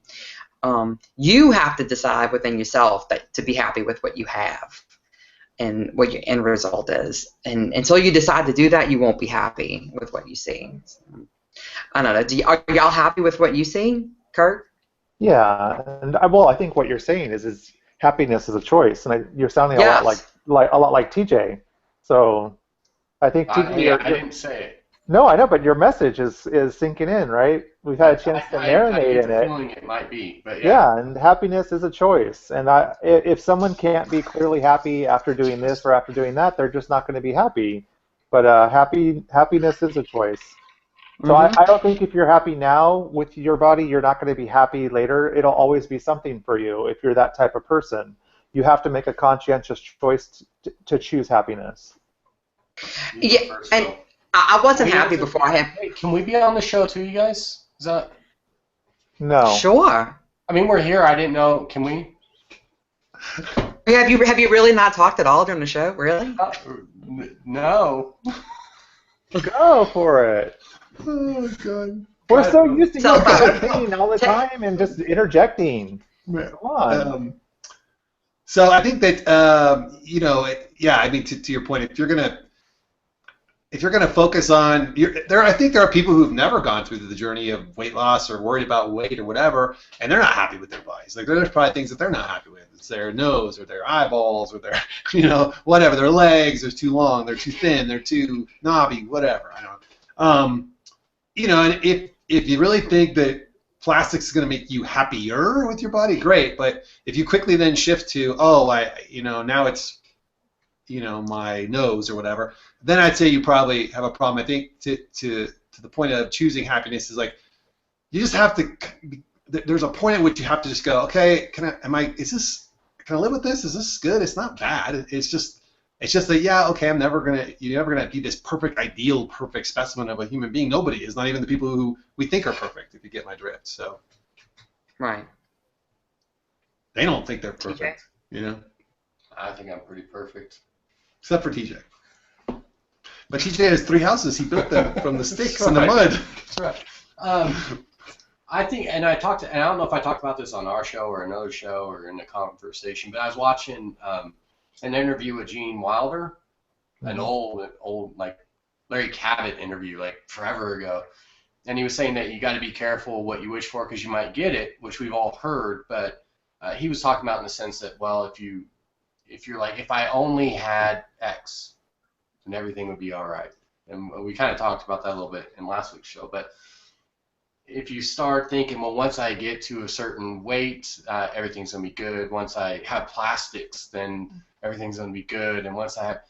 you have to decide within yourself that to be happy with what you have and what your end result is. And until you decide to do that, you won't be happy with what you see. So, I don't know. Are y'all happy with what you see, Kurt? Yeah, and I think what you're saying is happiness is a choice, and you're sounding a lot like TJ. So I think TJ. I didn't say it. No, I know, but your message is sinking in, right? We've had a chance to marinate in it. Feeling it might be, but yeah, and happiness is a choice. And if someone can't be clearly happy after doing this or after doing that, they're just not going to be happy. But happiness is a choice. So I don't think if you're happy now with your body, you're not going to be happy later. It'll always be something for you if you're that type of person. You have to make a conscientious choice to choose happiness. Yeah, and I wasn't happy before I had. Wait, can we be on the show too, you guys? Is that? No. Sure. I mean, we're here. I didn't know. Can we? Have you really not talked at all during the show? Really? No. Go for it. Oh God. We're so used to you talking all the time and just interjecting. Come on. So I think that I mean, to your point, if you're gonna focus on I think there are people who've never gone through the journey of weight loss or worried about weight or whatever, and they're not happy with their bodies. Like there's probably things that they're not happy with. It's their nose or their eyeballs or their whatever. Their legs are too long, they're too thin, they're too knobby, whatever. I don't know. And if you really think that plastics is going to make you happier with your body, great. But if you quickly then shift to, now it's, my nose or whatever, then I'd say you probably have a problem. I think to the point of choosing happiness is like, you just have to. There's a point at which you have to just go, okay, can I live with this? Is this good? It's not bad. It's just that, yeah, okay, you're never gonna be this perfect, ideal, perfect specimen of a human being. Nobody is, not even the people who we think are perfect, if you get my drift. So, right. They don't think they're perfect, I think I'm pretty perfect. Except for TJ. But TJ has 3 houses. He built them from the sticks and the mud. That's right. I think, and I don't know if I talked about this on our show or another show or in a conversation, but I was watching an interview with Gene Wilder, an old like Larry Cabot interview like forever ago, and he was saying that you got to be careful what you wish for because you might get it, which we've all heard. But he was talking about in the sense that, well, if you're like, if I only had X, then everything would be all right. And we kind of talked about that a little bit in last week's show. But if you start thinking, well, once I get to a certain weight, everything's going to be good. Once I have plastics, then everything's going to be good. And once I have,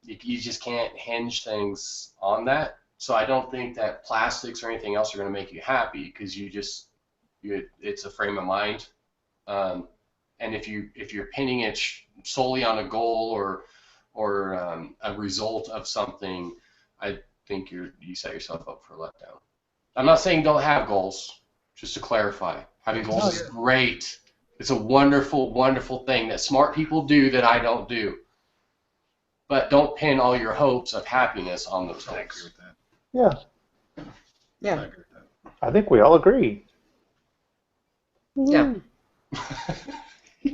you just can't hinge things on that. So I don't think that plastics or anything else are going to make you happy because it's a frame of mind. And if you're pinning it solely on a goal or a result of something, I think you set yourself up for a letdown. I'm not saying don't have goals. Just to clarify, having goals is great. It's a wonderful, wonderful thing that smart people do that I don't do. But don't pin all your hopes of happiness on those goals. I agree with that. Yeah. Yeah. I agree with that. I think we all agree. Yeah.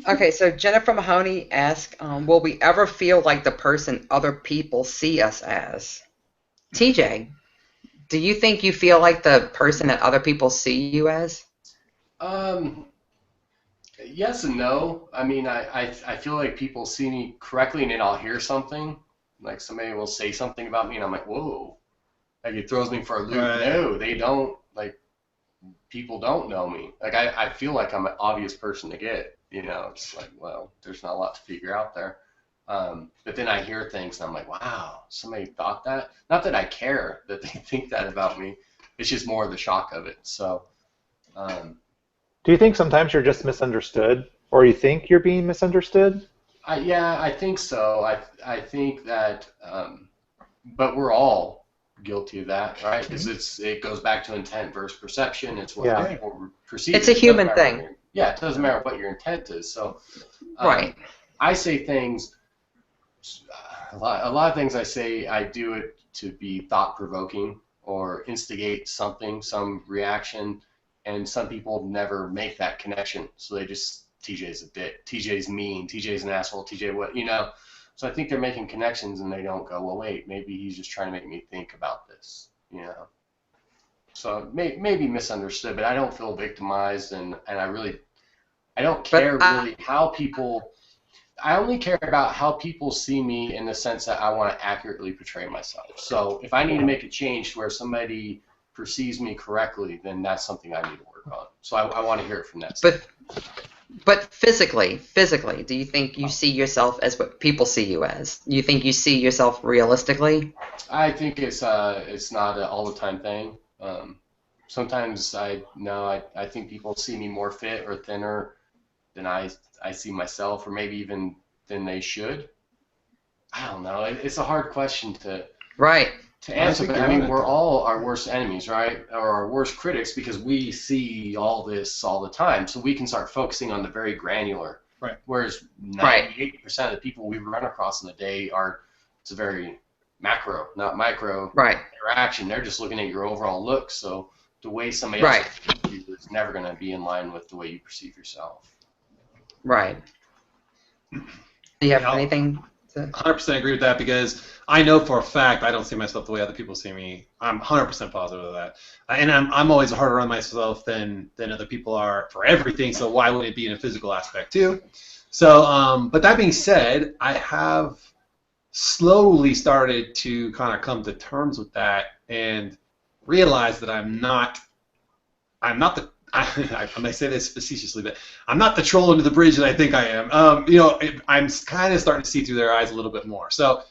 Okay, so Jennifer Mahoney asked, will we ever feel like the person other people see us as? TJ, do you think you feel like the person that other people see you as? Yes and no. I mean, I feel like people see me correctly, and then I'll hear something, like somebody will say something about me, and I'm like, whoa, like it throws me for a loop. Right. No, they don't. Like, people don't know me. Like, I feel like I'm an obvious person to get. You know, it's like, well, there's not a lot to figure out there. But then I hear things, and I'm like, wow, somebody thought that. Not that I care that they think that about me. It's just more of the shock of it. So. Do you think sometimes you're just misunderstood, or you think you're being misunderstood? Yeah, I think so. I think that, but we're all guilty of that, right? Because it goes back to intent versus perception. It's what people perceive. It's a human thing. Yeah, it doesn't matter what your intent is. So, Right. I say things. A lot of things I say, I do it to be thought provoking or instigate something, some reaction. And some people never make that connection, so they just, TJ's a dick, TJ's mean, TJ's an asshole, TJ what, you know. So I think they're making connections, and they don't go, well, wait, maybe he's just trying to make me think about this, you know. So maybe misunderstood, but I don't feel victimized, and I don't care really how people. I only care about how people see me in the sense that I want to accurately portray myself. So if I need to make a change to where somebody perceives me correctly, then that's something I need to work on. So I want to hear it from that side. But physically, do you think you see yourself as what people see you as? You think you see yourself realistically? I think it's not an all the time thing. Sometimes I think people see me more fit or thinner than I see myself, or maybe even than they should. I don't know. It's a hard question to answer, but I mean, we're all our worst enemies, right? Or our worst critics, because we see all this all the time. So we can start focusing on the very granular. Right. Whereas 98% of the people we run across in the day it's a very macro, not micro interaction. They're just looking at your overall look. So the way somebody else perceives you is never going to be in line with the way you perceive yourself. Right. Do you have anything? 100% agree with that, because I know for a fact I don't see myself the way other people see me. I'm 100% positive of that, and I'm always harder on myself than other people are for everything. So why would it be in a physical aspect too? So, but that being said, I have slowly started to kind of come to terms with that and realize that I'm not the. I may say this facetiously, but I'm not the troll under the bridge that I think I am. I'm kind of starting to see through their eyes a little bit more. So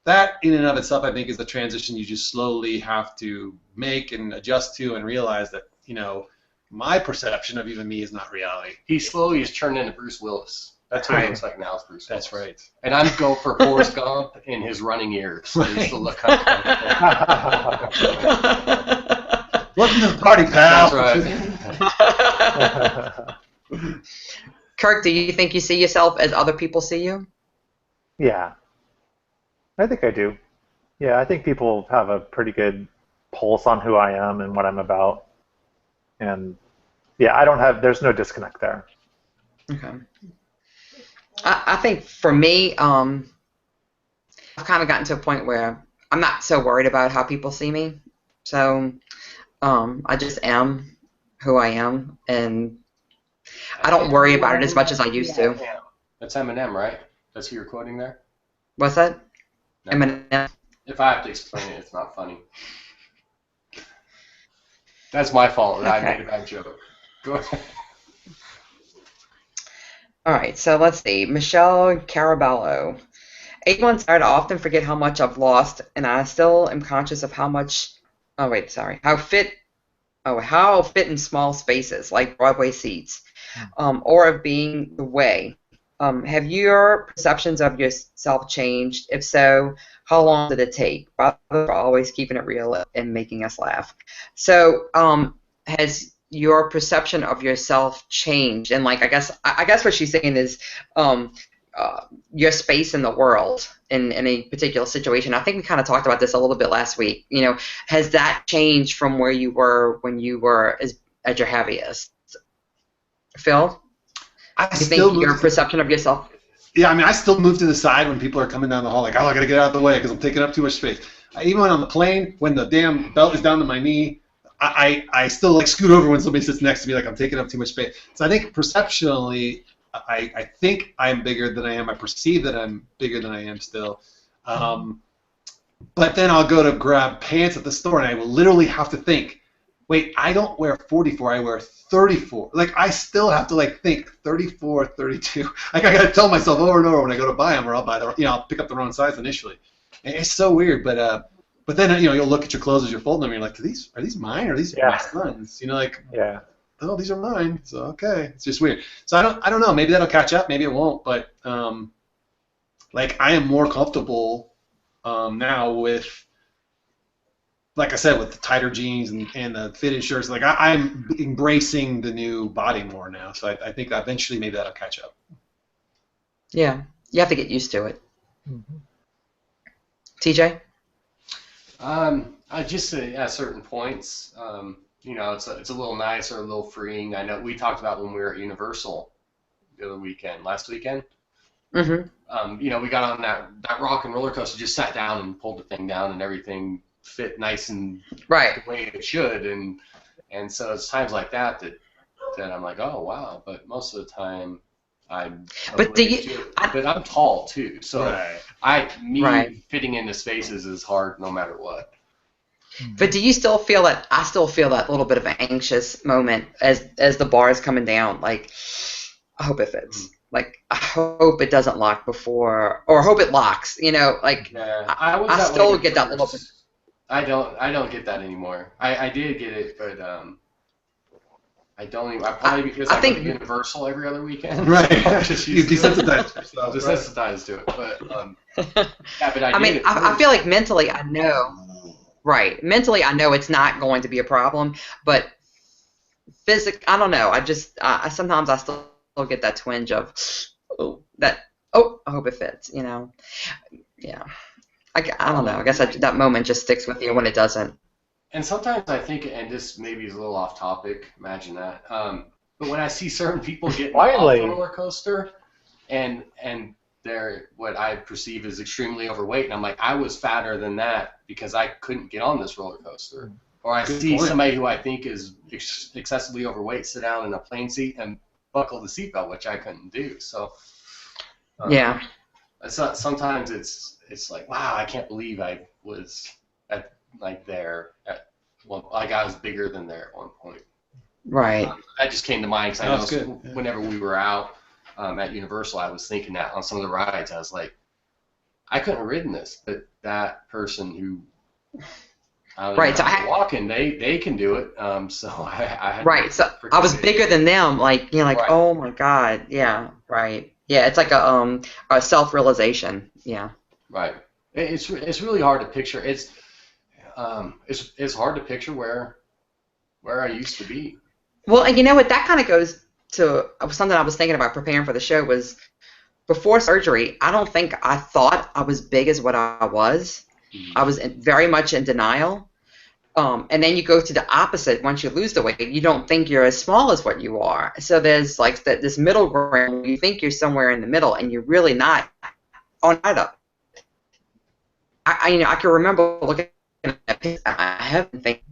that, in and of itself, I think is the transition you just slowly have to make and adjust to, and realize that, my perception of even me is not reality. He slowly has turned into Bruce Willis. That's what he looks like now, is Bruce Willis. That's right. And I'm going for Forrest Gump in his running years. Right. The look Welcome to the party, pal. That's right. Kirk, do you think you see yourself as other people see you? Yeah. I think I do. Yeah, I think people have a pretty good pulse on who I am and what I'm about. And yeah, there's no disconnect there. Okay. I think for me, I've kind of gotten to a point where I'm not so worried about how people see me. So I just am who I am, and I don't worry about it as much as I used to. That's Eminem, right? That's who you're quoting there? What's that? No. Eminem. If I have to explain it, it's not funny. That's my fault that I made a bad joke. Go ahead. All right, so let's see. Michelle Carabello. 8 months later, I often forget how much I've lost, and I still am conscious of how fit how fit in small spaces like Broadway seats, or of being the way. Have your perceptions of yourself changed? If so, how long did it take? Bob, for always keeping it real and making us laugh. So, has your perception of yourself changed? And like, I guess what she's saying is, um, your space in the world in a particular situation. I think we kind of talked about this a little bit last week. You know, has that changed from where you were when you were at your heaviest? Phil? I You still think your move. perception of yourself? Yeah, I mean, I still move to the side when people are coming down the hall. Like, oh, I gotta get out of the way because I'm taking up too much space. Even on the plane, when the damn belt is down to my knee, I still like scoot over when somebody sits next to me, like I'm taking up too much space. So I think perceptually, I think I'm bigger than I am. I perceive that I'm bigger than I am still. But then I'll go to grab pants at the store, and I will literally have to think, wait, I don't wear 44, I wear 34. Like, I still have to, like, think 34, 32. Like, I got to tell myself over and over when I go to buy them, or I'll buy the, I'll pick up the wrong size initially. And it's so weird, but then, you'll look at your clothes as you're folding them, and you're like, are these mine, or are these my son's? Like, oh, these are mine, so okay. It's just weird. So I don't know. Maybe that'll catch up, maybe it won't, but, like, I am more comfortable now with, like I said, with the tighter jeans and the fitted shirts. Like I'm embracing the new body more now, so I think eventually maybe that'll catch up. Yeah, you have to get used to it. TJ? I just at certain points, it's a little nicer, a little freeing. I know we talked about when we were at Universal the other weekend, last weekend. Mm-hmm. We got on that rock and roller coaster, just sat down and pulled the thing down, and everything fit nice and right the way it should, and so it's times like that I'm like, oh wow. But most of the time, I'm. But but I'm tall too, so right. fitting into spaces is hard no matter what. But do you still feel that? I still feel that little bit of an anxious moment as the bar is coming down. Like, I hope it fits. Like, I hope it doesn't lock before, or I hope it locks. Like I still get that little bit. I don't get that anymore. I did get it, but I don't even. I probably because I go to Universal every other weekend. Right. You desensitized yourself. Desensitized to it, but but I feel like mentally I know. Right. Mentally I know it's not going to be a problem, but I don't know. I sometimes I still get that twinge of I hope it fits. Yeah. I don't know. I guess that moment just sticks with you when it doesn't. And sometimes I think, and this maybe is a little off topic, imagine that. But when I see certain people getting off the roller coaster, and they're what I perceive as extremely overweight, and I'm like, I was fatter than that because I couldn't get on this roller coaster. Or I see somebody who I think is excessively overweight sit down in a plane seat and buckle the seatbelt, which I couldn't do. So yeah. Sometimes it's like, wow, I can't believe I was I was bigger than there at one point. Right. That just came to mind because I know whenever we were out at Universal, I was thinking that on some of the rides, I was like, I couldn't have ridden this, but that person who walking, they can do it. So I had right. So I was bigger than them. Like oh my God, yeah, right, yeah. It's like a self-realization. Yeah. Right. It's really hard to picture. It's hard to picture where I used to be. Well, and you know what? That kind of goes to something I was thinking about preparing for the show. Was before surgery, I don't think I thought I was big as what I was. I was very much in denial. And then you go to the opposite. Once you lose the weight, you don't think you're as small as what you are. So there's like this middle ground where you think you're somewhere in the middle, and you're really not on either. I can remember looking at pictures at my head and thinking,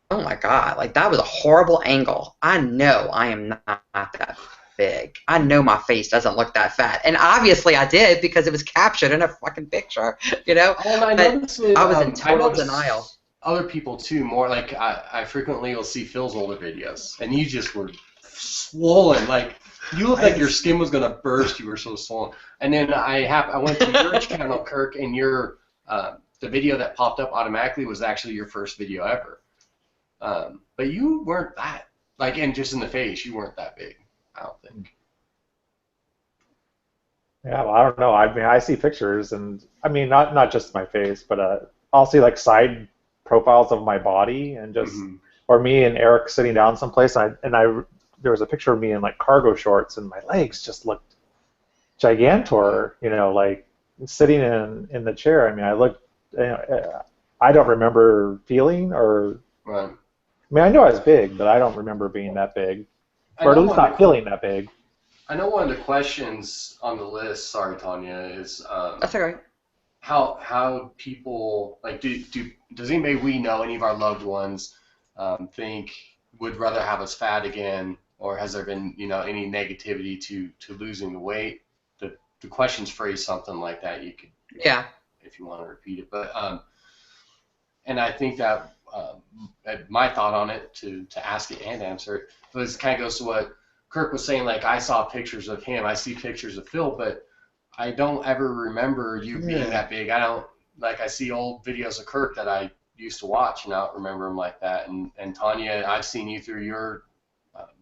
oh my God, like that was a horrible angle. I know I am not that big. I know my face doesn't look that fat. And obviously I did because it was captured in a fucking picture, And I was in total denial. Other people too, more like I frequently will see Phil's older videos, and you just were swollen, like you looked like your skin was gonna burst. You were so swollen. And then I went to your channel, Kirk, and your the video that popped up automatically was actually your first video ever. But you weren't that, like, and just in the face, you weren't that big, I don't think. Yeah, well, I don't know. I mean, I see pictures, and I mean, not just my face, but I'll see like side profiles of my body, and just or me and Eric sitting down someplace, and I there was a picture of me in like cargo shorts, and my legs just looked gigantor, you know, like sitting in the chair. I mean, I looked. You know, I don't remember feeling, or Right. I mean, I know I was big, but I don't remember being that big, or at least not feeling that big. I know one of the questions on the list, sorry Tanya, is That's all right. how people, like, does anybody we know, any of our loved ones, think would rather have us fat again, or has there been, you know, any negativity to losing the weight? The question's phrased something like that. You could, Yeah. if you want to repeat it, but and I think that my thought on it, to ask it and answer it, was kind of goes to what Kirk was saying. Like, I saw pictures of him, I see pictures of Phil, but I don't ever remember you being that big. I don't, like, I see old videos of Kirk that I used to watch, and I don't remember him like that. And Tanya, I've seen you through your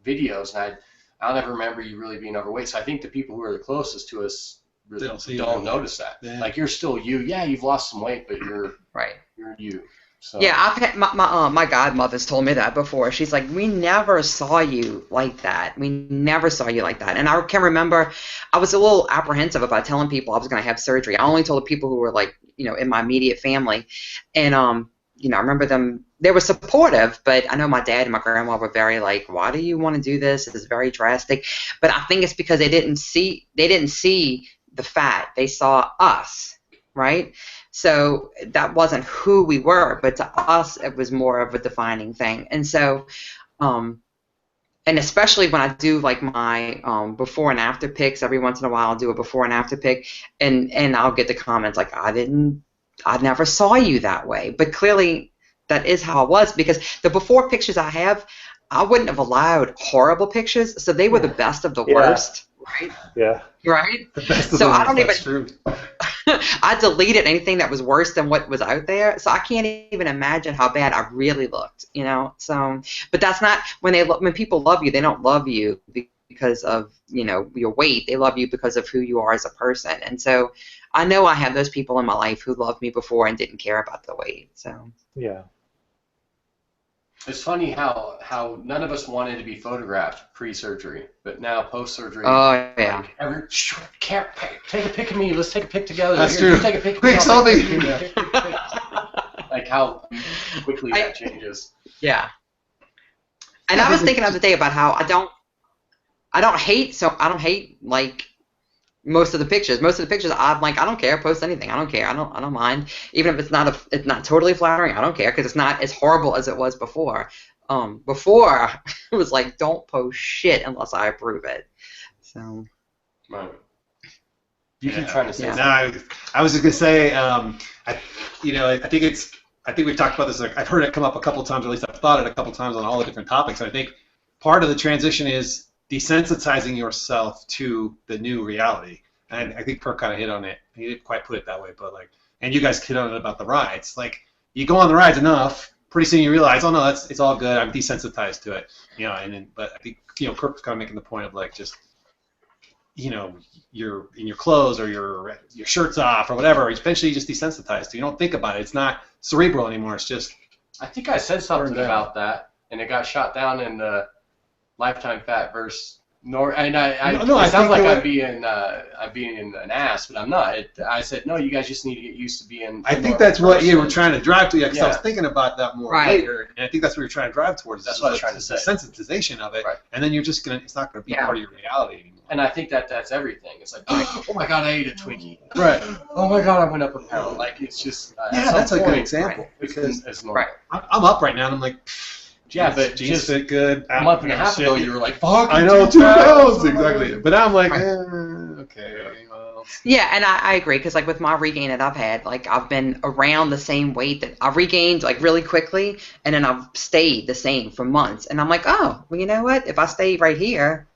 videos, and I don't ever remember you really being overweight. So I think the people who are the closest to us really don't notice that. Yeah. Like, you're still you. Yeah, you've lost some weight, but you're you. So. Yeah, I've had my godmother's told me that before. She's like, we never saw you like that. We never saw you like that. And I can remember I was a little apprehensive about telling people I was going to have surgery. I only told the people who were, like, you know, in my immediate family. And you know, I remember them. They were supportive, but I know my dad and my grandma were very like, why do you want to do this? It's very drastic. But I think it's because they didn't see the fat. They saw us, right? So that wasn't who we were, but to us, it was more of a defining thing. And so, and especially when I do like my before and after pics, every once in a while I'll do a before and after pic, and I'll get the comments like, I never saw you that way. But clearly that is how I was, because the before pictures I have, I wouldn't have allowed horrible pictures, so they were the best of the worst. Right? Yeah. Right? The best of so the I don't worst, even. that's true. I deleted anything that was worse than what was out there, so I can't even imagine how bad I really looked, you know. So, but that's not when people love you, they don't love you because of, you know, your weight. They love you because of who you are as a person. And so, I know I have those people in my life who loved me before and didn't care about the weight. So. Yeah. It's funny how none of us wanted to be photographed pre-surgery, but now post-surgery. Oh yeah. Like, take a pic of me. Let's take a pic together. That's Here, true. Take a pic. Quick selfie. Like how quickly that changes. Yeah. And I was thinking the other day about how I don't hate like most of the pictures. Most of the pictures I'm like, I don't care, post anything. I don't care. I don't mind. Even if it's not totally flattering, I don't care, because it's not as horrible as it was before. Before it was like, don't post shit unless I approve it. So. Right. You keep trying to say. No, I was just gonna say, I think we've talked about this. Like, I've heard it come up a couple times, or at least I've thought it a couple times on all the different topics. And I think part of the transition is desensitizing yourself to the new reality. And I think Kirk kind of hit on it. He didn't quite put it that way, but like, and you guys hit on it about the rides. Like, you go on the rides enough, pretty soon you realize, oh no, it's all good. I'm desensitized to it, you know. And then, but I think, you know, Kirk was kind of making the point of like, just, you know, you're in your clothes or your shirt's off or whatever. Eventually, you just desensitized. You don't think about it. It's not cerebral anymore. It's just. I think I said something about that, and it got shot down in the Lifetime Fat versus and it sounds like I'm being an ass, but I'm not. I said, no, you guys just need to get used to being. I think that's what you were trying to drive to, because I was thinking about that more later, and I think that's what you're trying to drive towards. That's what I was trying to say. Desensitization of it, and then you're just it's not gonna be part of your reality anymore. And I think that's everything. It's like, oh my God, I ate a Twinkie. Right. Oh my God, I went up a pound. Like, it's just. That's a good example, because I'm up right now, and I'm like. Yeah, but jeans just fit good. A month and a half ago, you were like, fuck. I know, 2 pounds, exactly. But now I'm like, okay. Well. Yeah, and I agree, because like with my regain that I've had, like I've been around the same weight that I've regained like really quickly, and then I've stayed the same for months. And I'm like, oh, well, you know what? If I stay right here,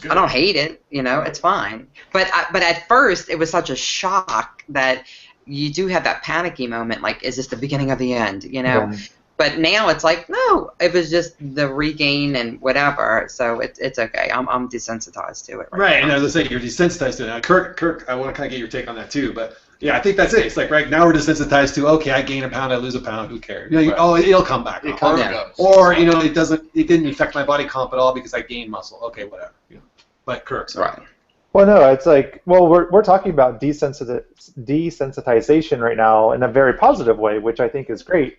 good. I don't hate it. You know, it's fine. But at first, it was such a shock that you do have that panicky moment. Like, is this the beginning of the end? You know. Yeah. But now it's like, no, it was just the regain and whatever. So it's okay. I'm desensitized to it Right, and now. as I say, you're desensitized to it. Now, Kirk, I want to kind of get your take on that too. But yeah, I think that's it. It's like right now we're desensitized to, okay, I gain a pound, I lose a pound, who cares? You know, Right. oh, it'll come back. It comes Yeah. and goes. Or you know, it didn't affect my body comp at all because I gained muscle. Okay, whatever. You know. But Kirk, sorry. Right. Well, no, it's like, well, we're talking about desensitization right now in a very positive way, which I think is great.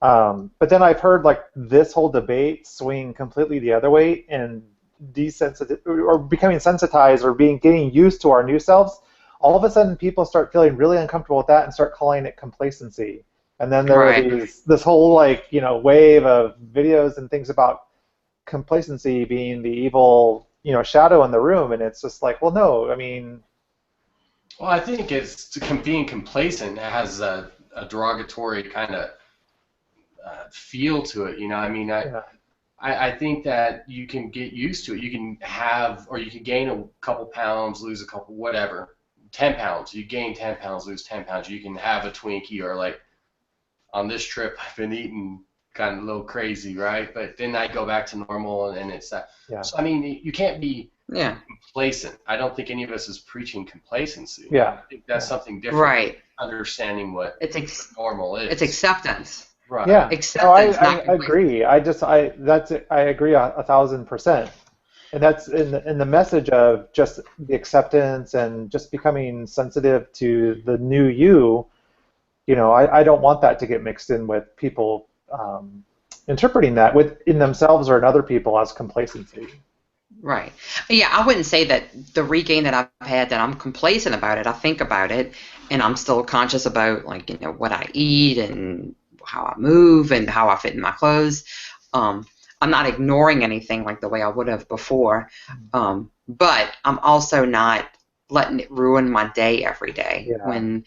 But then I've heard like this whole debate swing completely the other way, and or becoming sensitized or getting used to our new selves. All of a sudden, people start feeling really uncomfortable with that and start calling it complacency. And then there Right. are this whole like wave of videos and things about complacency being the evil shadow in the room, and it's just like, well, no, I mean, Well, I think it's being complacent has a derogatory kind of feel to it. I mean, yeah, I think that you can get used to it. You can have, or you can gain a couple pounds, lose a couple, whatever. 10 pounds. You gain 10 pounds, lose 10 pounds. You can have a Twinkie, or like on this trip, I've been eating kind of a little crazy, right? But then I go back to normal, and it's that. yeah, So, I mean, you can't be Yeah. complacent. I don't think any of us is preaching complacency. Yeah. I think that's something different. Right. Understanding what It's normal is. it's acceptance. Right. yeah. No, Acceptance, I not complacency. agree. I agree 1,000%. And that's in the message of just the acceptance and just becoming sensitive to the new you. I don't want that to get mixed in with people interpreting that in themselves or in other people as complacency. Right. Yeah, I wouldn't say that the regain that I've had, that I'm complacent about it. I think about it, and I'm still conscious about, like, what I eat and how I move and how I fit in my clothes. I'm not ignoring anything like the way I would have before, but I'm also not letting it ruin my day every day. Yeah. When,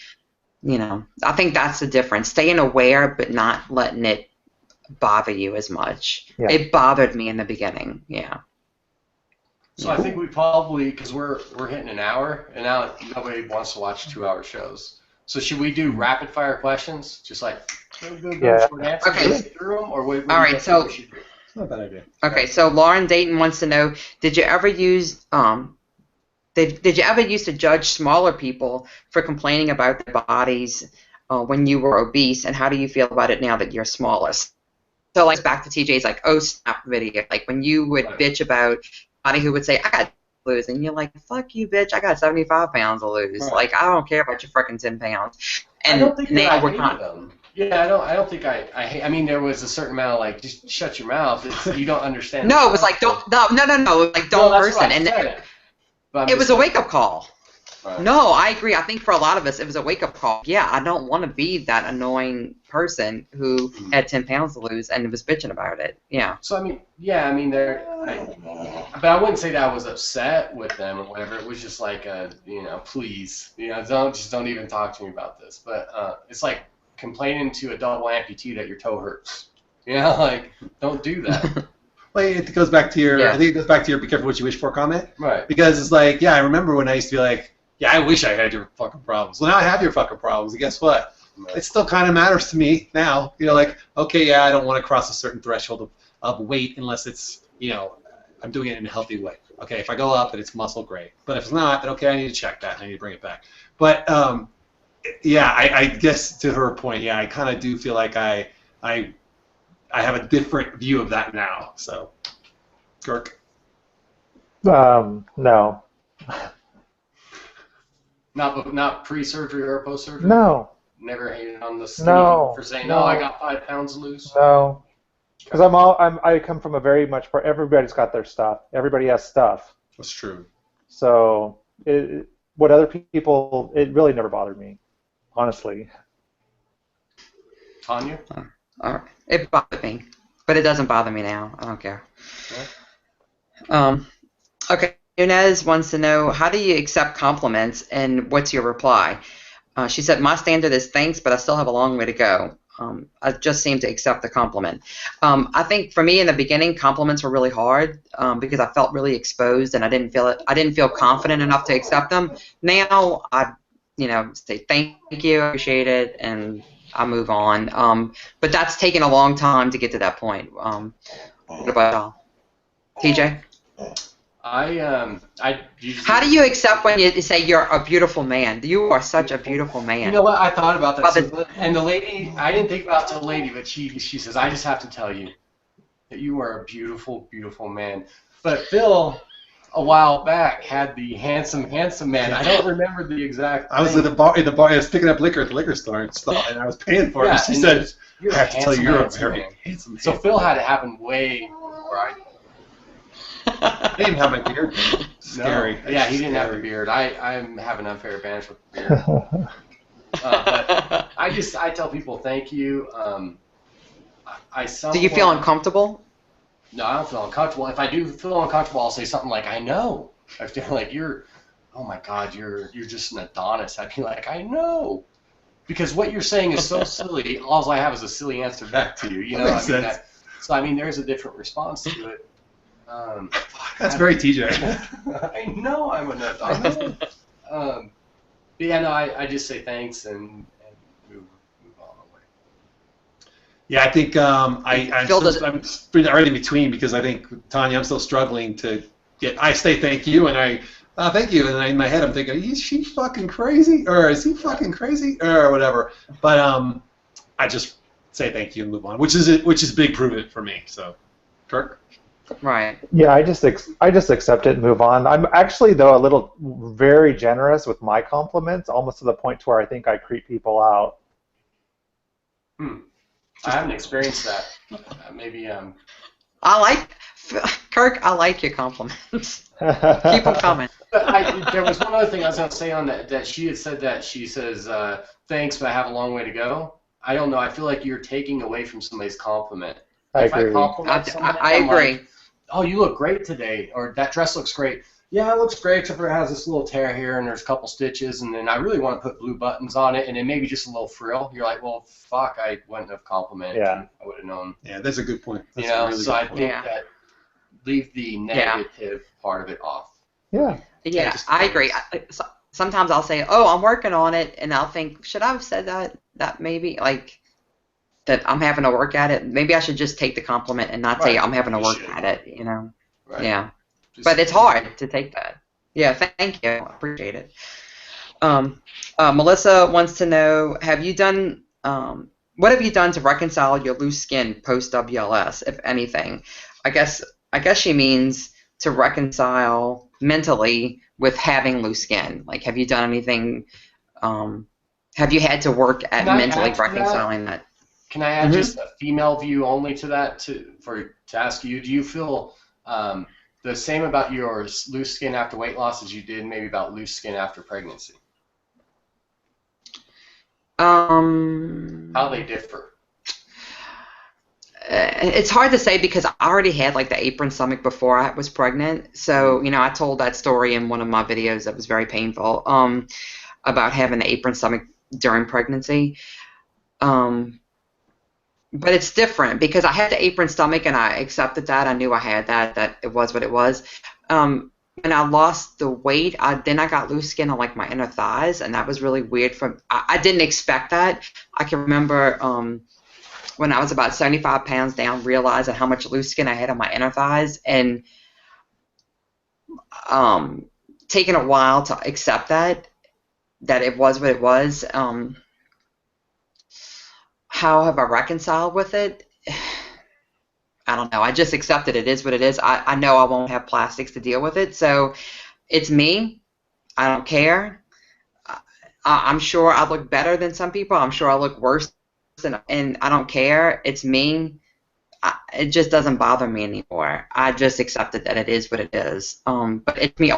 I think that's the difference. Staying aware, but not letting it bother you as much. Yeah. It bothered me in the beginning. Yeah. So I think we probably, because we're hitting an hour, and now nobody wants to watch 2-hour shows. So should we do rapid fire questions, just like Yeah. short answers, Okay. get through them, or what All right, do you so- think we should do? Not a bad idea. Okay, so Lauren Dayton wants to know: Did you ever use did you ever used to judge smaller people for complaining about their bodies when you were obese, and how do you feel about it now that you're smaller? So like back to TJ's like, oh snap video, like when you would Right. bitch about somebody who would say, I got to lose, and you're like, fuck you, bitch, I got 75 pounds to lose. Right. Like I don't care about your freaking 10 pounds. And I don't think that now I we're hated kind them. Yeah, I don't think I hate. I mean, there was a certain amount of like, just shut your mouth. You don't understand. no, the it was like concept. no, like No, don't that's person, what I and said. But I'm it was just a wake up call. Right. No, I agree. I think for a lot of us, it was a wake-up call. Yeah, I don't want to be that annoying person who had 10 pounds to lose and was bitching about it. Yeah. So I mean, yeah, I mean, but I wouldn't say that I was upset with them or whatever. It was just like, please, don't even talk to me about this. But it's like complaining to a double amputee that your toe hurts. Like don't do that. Well, it goes back to your. Yeah. I think it goes back to your "be careful what you wish for" comment. Right. Because it's like, yeah, I remember when I used to be like, yeah, I wish I had your fucking problems. Well, now I have your fucking problems, and guess what? Right. It still kind of matters to me now. Like, okay, yeah, I don't want to cross a certain threshold of weight unless it's, I'm doing it in a healthy way. Okay, if I go up and it's muscle, great. But if it's not, then okay, I need to check that. I need to bring it back. But yeah, I guess to her point, yeah, I kind of do feel like I have a different view of that now. So, Kirk. No. Not pre-surgery or post-surgery. No. Never hated on the skinny No, people for saying, no. I got 5 pounds to lose. No. Because I come from a very much part. Everybody's got their stuff. Everybody has stuff. That's true. So what other people, it really never bothered me, honestly. Tanya? All right. It bothered me, but it doesn't bother me now. I don't care. Okay. Nunez wants to know, how do you accept compliments, and what's your reply? She said, my standard is thanks, but I still have a long way to go. I just seem to accept the compliment. I think for me in the beginning, compliments were really hard because I felt really exposed and I didn't feel confident enough to accept them. Now I, say thank you, appreciate it, and I move on. But that's taken a long time to get to that point. What about y'all? TJ? I usually. How do you accept when you say you're a beautiful man? You are such a beautiful man. You know what? I thought about that. Well, And the lady, I didn't think about the lady, but she says, I just have to tell you that you are a beautiful, beautiful man. But Phil, a while back, had the handsome, handsome man. I don't remember the exact. I was at the bar. I was picking up liquor at the liquor store, and I was paying for it. Yeah, and she and said, You're "I have to tell you, you're a handsome very man. handsome." So Phil had it happen way before I. I didn't have my beard. Scary. No. Yeah, he didn't have a beard. I have an unfair advantage with the beard. But I tell people thank you. Do you feel uncomfortable? No, I don't feel uncomfortable. If I do feel uncomfortable, I'll say something like, I know. I feel like oh my God, you're just an Adonis. I'd be like, I know. Because what you're saying is so silly, all I have is a silly answer back to you. You know, That makes sense. So there's a different response to it. That's very TJ. I know I'm an Adonis. But yeah, no, I just say thanks and move on away. Yeah, I think I'm right in between because I think, Tanya, I'm still struggling to get. I say thank you, and thank you, and in my head I'm thinking, is she fucking crazy, or is he fucking crazy, or whatever. But I just say thank you and move on, which is big improvement for me. So, Kirk. Right. Yeah, I just accept it and move on. I'm actually, though, a little very generous with my compliments, almost to the point to where I think I creep people out. I haven't experienced that. Maybe. Kirk. I like your compliments. Keep them coming. But there was one other thing I was going to say on that she had said that she says thanks, but I have a long way to go. I don't know. I feel like you're taking away from somebody's compliment. I If agree. I compliment someone, I I'm agree. like, oh, you look great today, or that dress looks great. Yeah, it looks great, except for it has this little tear here, and there's a couple stitches, and then I really want to put blue buttons on it, and then maybe just a little frill. You're like, well, fuck, I wouldn't have complimented you. I would have known. Yeah, that's a good point. That's You know, a really so good I point. think that leave the negative part of it off. Yeah. Yeah, I agree. Sometimes I'll say, oh, I'm working on it, and I'll think, should I have said that maybe? Like, that I'm having to work at it. Maybe I should just take the compliment and not say I'm having to work at it, you know? Right. Yeah. But it's hard to take that. Yeah, thank you. I appreciate it. Melissa wants to know, what have you done to reconcile your loose skin post-WLS, if anything? I guess she means to reconcile mentally with having loose skin. Like, have you done anything, have you had to work at mentally reconciling that? Can I add just a female view only to that to ask you? Do you feel the same about your loose skin after weight loss as you did maybe about loose skin after pregnancy? How they differ? It's hard to say because I already had like the apron stomach before I was pregnant. So, you know, I told that story in one of my videos that was very painful about having the apron stomach during pregnancy. But it's different because I had the apron stomach and I accepted that. I knew I had that it was what it was. When I lost the weight, then I got loose skin on like my inner thighs, and that was really weird. I didn't expect that. I can remember when I was about 75 pounds down, realizing how much loose skin I had on my inner thighs, and taking a while to accept that it was what it was. How have I reconciled with it? I don't know. I just accepted it is what it is. I know I won't have plastics to deal with it, so it's me. I don't care. I'm sure I look better than some people. I'm sure I look worse, and I don't care. It's me. It just doesn't bother me anymore. I just accepted that it is what it is. But it's me.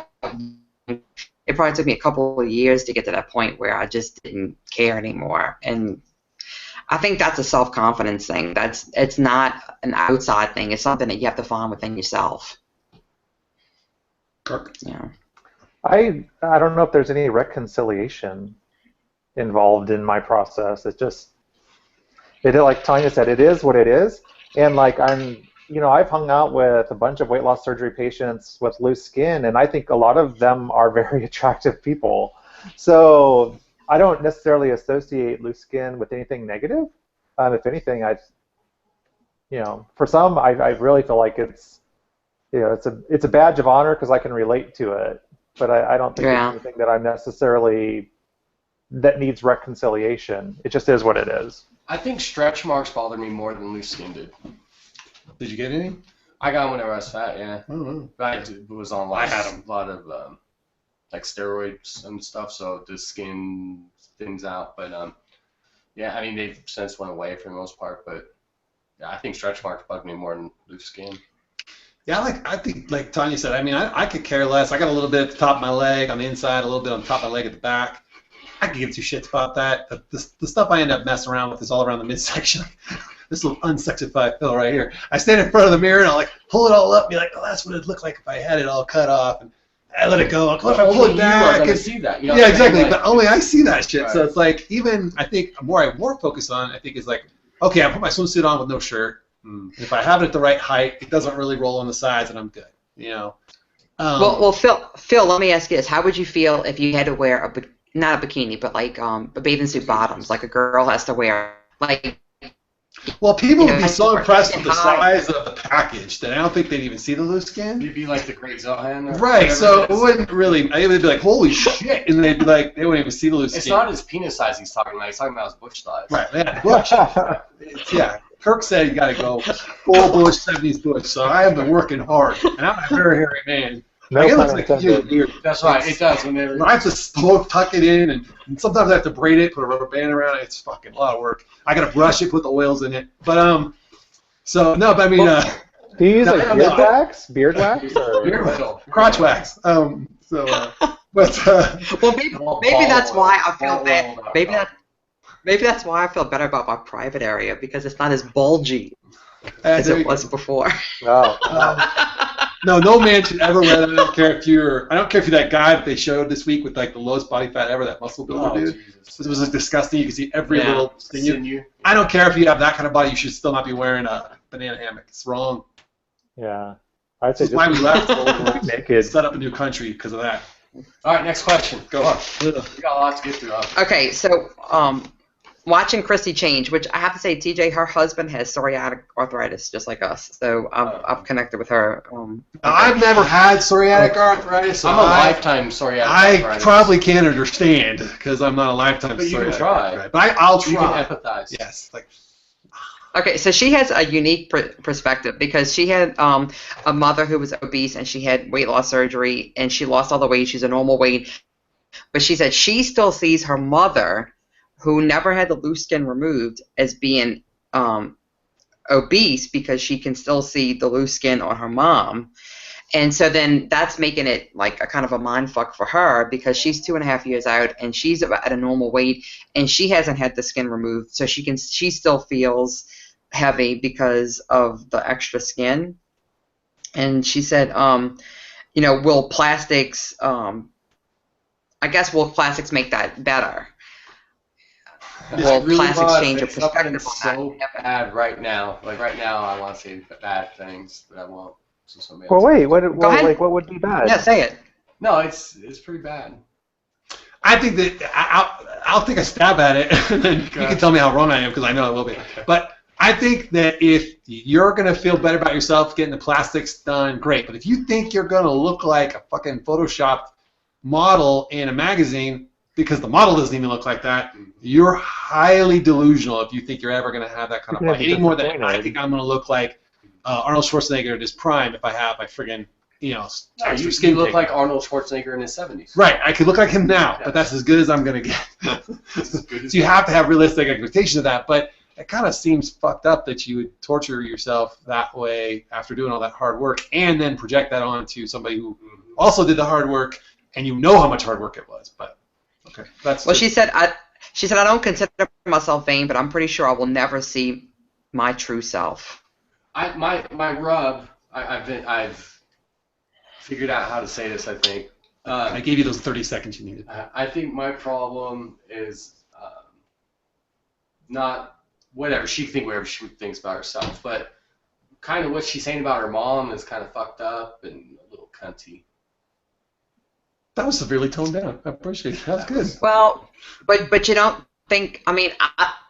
It probably took me a couple of years to get to that point where I just didn't care anymore, and I think that's a self-confidence thing. It's not an outside thing. It's something that you have to find within yourself. Kirk? Yeah. I don't know if there's any reconciliation involved in my process. It's just, like Tanya said, it is what it is. And like I've hung out with a bunch of weight loss surgery patients with loose skin, and I think a lot of them are very attractive people. So I don't necessarily associate loose skin with anything negative. If anything, for some, I really feel like it's a badge of honor because I can relate to it. But I don't think it's Yeah. anything that I'm necessarily that needs reconciliation. It just is what it is. I think stretch marks bother me more than loose skin did. Did you get any? I got them whenever I was fat, yeah. Oh, But I was on I had 'em. a lot of like steroids and stuff, so the skin thins out. But yeah, I mean they've since went away for the most part. But yeah, I think stretch marks bug me more than loose skin. yeah, I think, like Tanya said, I mean, I could care less. I got a little bit at the top of my leg on the inside, a little bit on the top of my leg at the back. I could give two shits about that. The stuff I end up messing around with is all around the midsection. This little unsexified fill right here. I stand in front of the mirror and I'll like pull it all up and be like, oh, that's what it'd look like if I had it all cut off. And I let it go. What if I pull it You are back? gonna see that. You know Yeah, what I'm saying? exactly. Like, But only I see that shit. So Right. it's like, even I think more focus on, I think, is like, okay, I put my swimsuit on with no shirt. If I have it at the right height, it doesn't really roll on the sides, and I'm good. You know. Well, Phil, let me ask you this: how would you feel if you had to wear not a bikini, but like a bathing suit bottoms, like a girl has to wear, like? Well, people You would know, be so impressed with the high. size of the package that I don't think they'd even see the loose skin. You'd be like the Great Zohan. Or Right, whatever so it it is. wouldn't really. They'd be like, "Holy shit!" and they'd be like, they wouldn't even see the loose It's skin. not his penis size he's talking about. He's talking about his bush size. Right, yeah. Bush. Yeah. Kirk said you got to go full bush, 70s bush. So I have been working hard, and I'm a very hairy man. No Like, it pun looks like you intended. weird. That's right. It does. Whenever. I have to tuck it in, and sometimes I have to braid it, put a rubber band around it. It's fucking a lot of work. I got to brush it, put the oils in it. But so no, but I mean, Do you use No, like no, beard no. wax? Beard wax? Or? Beard oil. crotch wax. But Well, maybe that's why I feel Ball bad. oil. Maybe that's why I feel better about my private area because it's not as bulgy as there you it go. was before. Oh. No man should ever wear that. I don't care if you're that guy that they showed this week with like the lowest body fat ever, that muscle builder Oh, dude. Jesus. It was like, disgusting. You can see every Yeah. little sinew. Sinew. I don't care if you have that kind of body. You should still not be wearing a banana hammock. It's wrong. Yeah. I'd say This is why we left. just naked. Set up a new country because of that. All right, next question. Go on. We got a lot to get through. Okay, so watching Christy change, which I have to say, TJ, her husband has psoriatic arthritis, just like us. So I've connected with her. I've never had psoriatic arthritis. So I'm a lifetime psoriatic I arthritis. probably can't understand because I'm not a lifetime But you can psoriatic try. arthritis. But I'll You try. can empathize. Yes. Like, Okay, so she has a unique perspective because she had a mother who was obese and she had weight loss surgery and she lost all the weight. She's a normal weight. But she said she still sees her mother, who never had the loose skin removed, as being obese because she can still see the loose skin on her mom. And so then that's making it like a kind of a mind fuck for her because she's 2.5 years out and she's at a normal weight and she hasn't had the skin removed. So she still feels heavy because of the extra skin. And she said, will plastics, will plastics make that better? Will plastics change your perspective so bad right now. Like right now, I want to say bad things, but I won't. So somebody Well, else. wait. Go ahead. What would be bad? Yeah, say it. No, it's pretty bad. I think that I'll take a stab at it, and then you can tell me how wrong I am because I know I will be. But I think that if you're gonna feel better about yourself getting the plastics done, great. But if you think you're gonna look like a fucking photoshopped model in a magazine because the model doesn't even look like that, you're highly delusional if you think you're ever gonna have that kind of You're body. gonna be Any more than I disappointed. think I'm gonna look like Arnold Schwarzenegger at his prime if I have my friggin' extra skin You look taken. like Arnold Schwarzenegger in his 70s. Right, I could look like him now, but that's as good as I'm gonna get. So you have to have realistic expectations of that, but it kind of seems fucked up that you would torture yourself that way after doing all that hard work and then project that onto somebody who also did the hard work and you know how much hard work it was. But okay, that's Well, she said I don't consider myself vain, but I'm pretty sure I will never see my true self. My rub. I've figured out how to say this. I think. I gave you those 30 seconds you needed. I think my problem is not whatever she thinks about herself, but kind of what she's saying about her mom is kind of fucked up and a little cunty. That was severely toned down. I appreciate it. That's good. Well, but you don't think, I mean,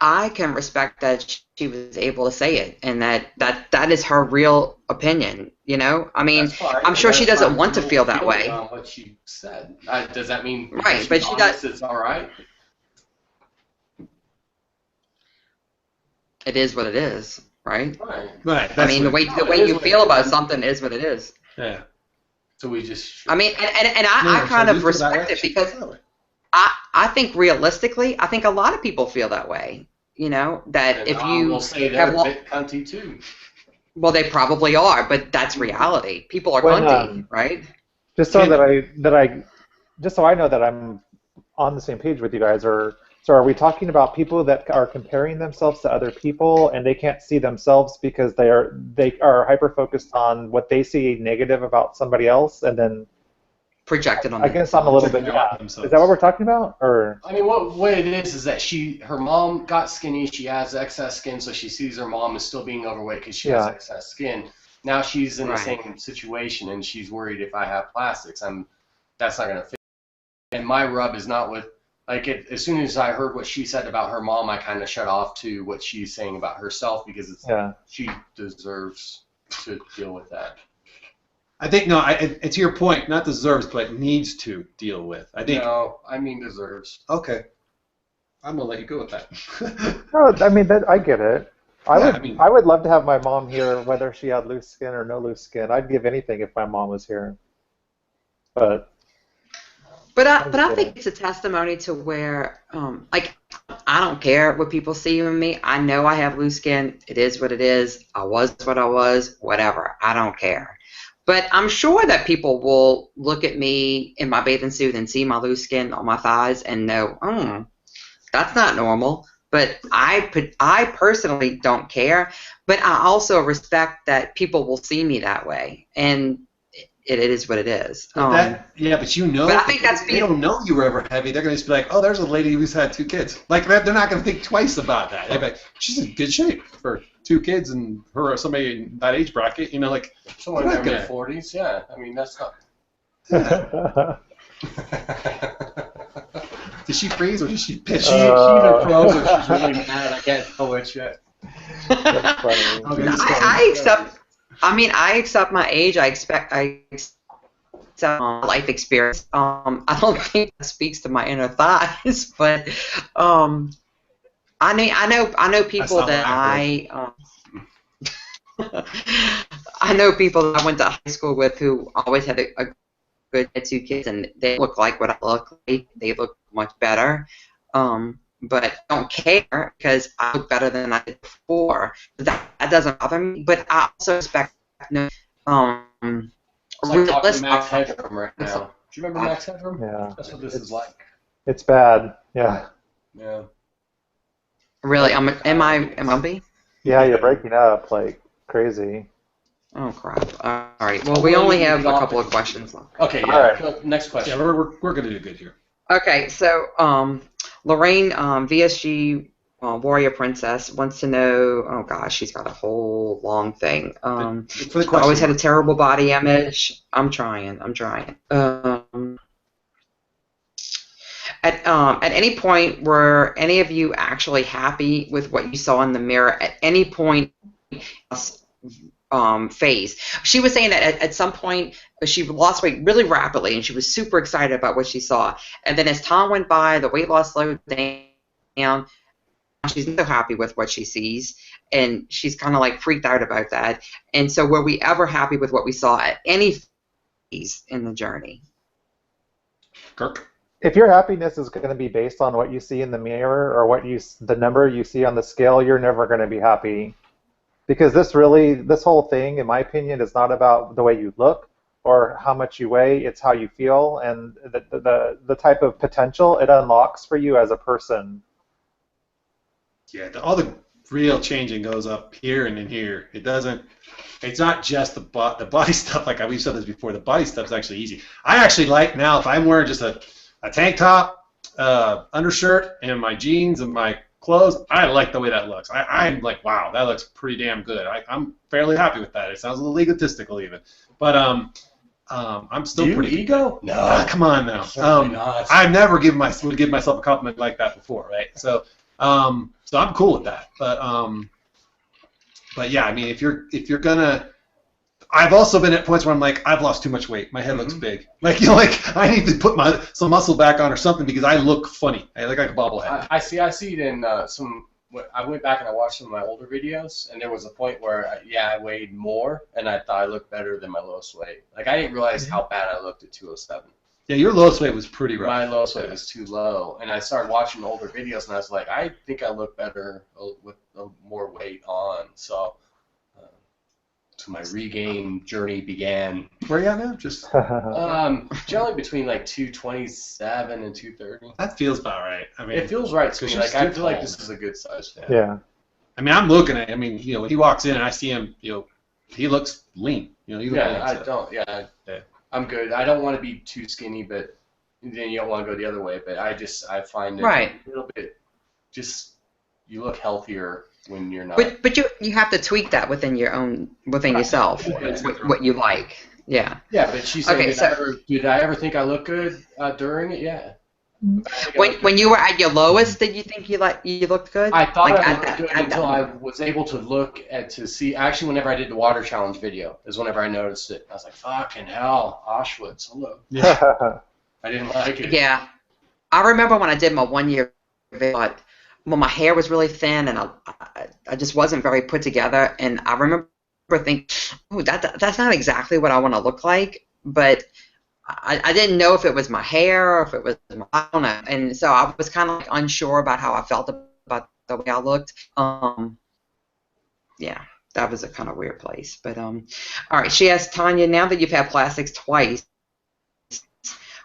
I can respect that she was able to say it and that is her real opinion, you know? I mean, That's fine. I'm sure she That's doesn't my want to real feel that feeling way. on what she said. Does that mean Right, because but she's she honest, does. it's all right? It is what it is, right? Right. Right. I That's mean, the what, way No, the it way is you what it feel about is. something is what it is. yeah. So we just. I mean, and No, I so kind you of feel that way? respect it She because feels that way. I think realistically, I think a lot of people feel that way. You know, that And if I you will say they're have, a bit cunty too. well, they probably are, but that's reality. People are When cunty, right? just so just so I know that I'm on the same page with you guys, or so are we talking about people that are comparing themselves to other people and they can't see themselves because they are hyper focused on what they see negative about somebody else, and then Projected on I guess I'm a little bit, Project yeah. themselves. Is that what we're talking about? Or I mean, what it is that her mom got skinny. She has excess skin, so she sees her mom is still being overweight because she has Yeah. excess skin. Now she's in the Right. same situation, and she's worried if I have plastics, that's not gonna fit. And my rub is not with as soon as I heard what she said about her mom, I kind of shut off to what she's saying about herself because she deserves to deal with that. I think it's your point, not deserves, but needs to deal with. I think. No, I mean deserves. Okay. I'm gonna let you go with that. no, I mean I get it. Yeah, I would love to have my mom here, whether she had loose skin or no loose skin. I'd give anything if my mom was here. But I think it's a testimony to where, like, I don't care what people see in me. I know I have loose skin. It is what it is. I was what I was. Whatever. I don't care. But I'm sure that people will look at me in my bathing suit and see my loose skin on my thighs and know, that's not normal. But I personally don't care. But I also respect that people will see me that way, and it is what it is. But you know, but I think they don't know you were ever heavy. They're gonna just be like, oh, there's a lady who's had 2 kids. Like they're not gonna think twice about that. They're like, she's in good shape for 2 kids and her or somebody in that age bracket. You know, like Someone in their mid-40s, yeah. I mean, that's not. Did she freeze or did she pitch? She either froze or she's really mad. I can't tell which yet. that's funny. Okay, I accept. I mean, I accept my age. I accept life experience. I don't think that speaks to my inner thighs, but I know people that I know people that I went to high school with who always had a good 2 kids, and they look like what I look like. They look much better. But I don't care because I look better than I did before. That doesn't bother me. But I also expect It's like talking to Max Headroom right now. Do you remember Max Headroom? Yeah. That's what this is like. It's bad. Yeah. Yeah. Really, am I bumpy? Yeah, you're breaking up like crazy. Oh crap! All right. Well, we only have a couple of questions left. Okay. Yeah. All right. So, next question. Yeah, we're gonna do good here. Okay, so Lorraine, VSG Warrior Princess wants to know. Oh gosh, she's got a whole long thing. For the I question. always had a terrible body image. I'm trying. At any point, were any of you actually happy with what you saw in the mirror? At any point, phase. She was saying that at some point she lost weight really rapidly, and she was super excited about what she saw. And then as time went by, the weight loss slowed down. She's not so happy with what she sees, and she's kind of like freaked out about that. And so, were we ever happy with what we saw at any phase in the journey? Kirk. If your happiness is going to be based on what you see in the mirror or the number you see on the scale, you're never going to be happy. Because this whole thing, in my opinion, is not about the way you look or how much you weigh. It's how you feel and the type of potential it unlocks for you as a person. Yeah, all the real changing goes up here and in here. It's not just the body stuff. Like we've said this before, the body stuff's actually easy. I actually like now if I'm wearing just a tank top, undershirt, and my jeans and my clothes, I like the way that looks. I'm like, wow, that looks pretty damn good. I'm fairly happy with that. It sounds a little egotistical even. But I'm still Do you pretty. ego? No. Come on now. Certainly not. I've never would give myself a compliment like that before, right? So I'm cool with that. But yeah, I mean, if you're gonna, I've also been at points where I'm like, I've lost too much weight. My head looks big. Like like I need to put some muscle back on or something because I look funny. I look like a bobblehead. I see it in some. I went back and I watched some of my older videos, and there was a point where I weighed more, and I thought I looked better than my lowest weight. Like I didn't realize how bad I looked at 207. Yeah, your lowest weight was pretty rough. My lowest weight was too low, and I started watching older videos, and I was like, I think I look better with more weight on. So my regain journey began. Where are you at now? Just generally between like 227 and 230. that feels about right. I mean, It feels right to me. Like I feel like this is a good size. Yeah. I mean, I'm looking at. I mean, when he walks in and I see him, he looks lean. He looks lean, yeah. I'm good. I don't want to be too skinny, but then you don't want to go the other way. But I find it a little bit. You look healthier when you're not. But you have to tweak that within yourself, what you like. Yeah. Yeah, but she said, did I ever think I looked good during it? Yeah. When you were at your lowest, did you think you looked good? I thought I looked good until I was able to see. Actually, whenever I did the water challenge video, is whenever I noticed it. I was like, "Fucking hell, Auschwitz, hello." Yeah. I didn't like it. Yeah, I remember when I did my 1 year video. Well, my hair was really thin, and I just wasn't very put together. And I remember thinking, "Oh, that's not exactly what I want to look like." But I didn't know if it was my hair or if it was I don't know. And so I was kind of like unsure about how I felt about the way I looked. Yeah, that was a kind of weird place. But all right. She asked Tanya, now that you've had plastics twice,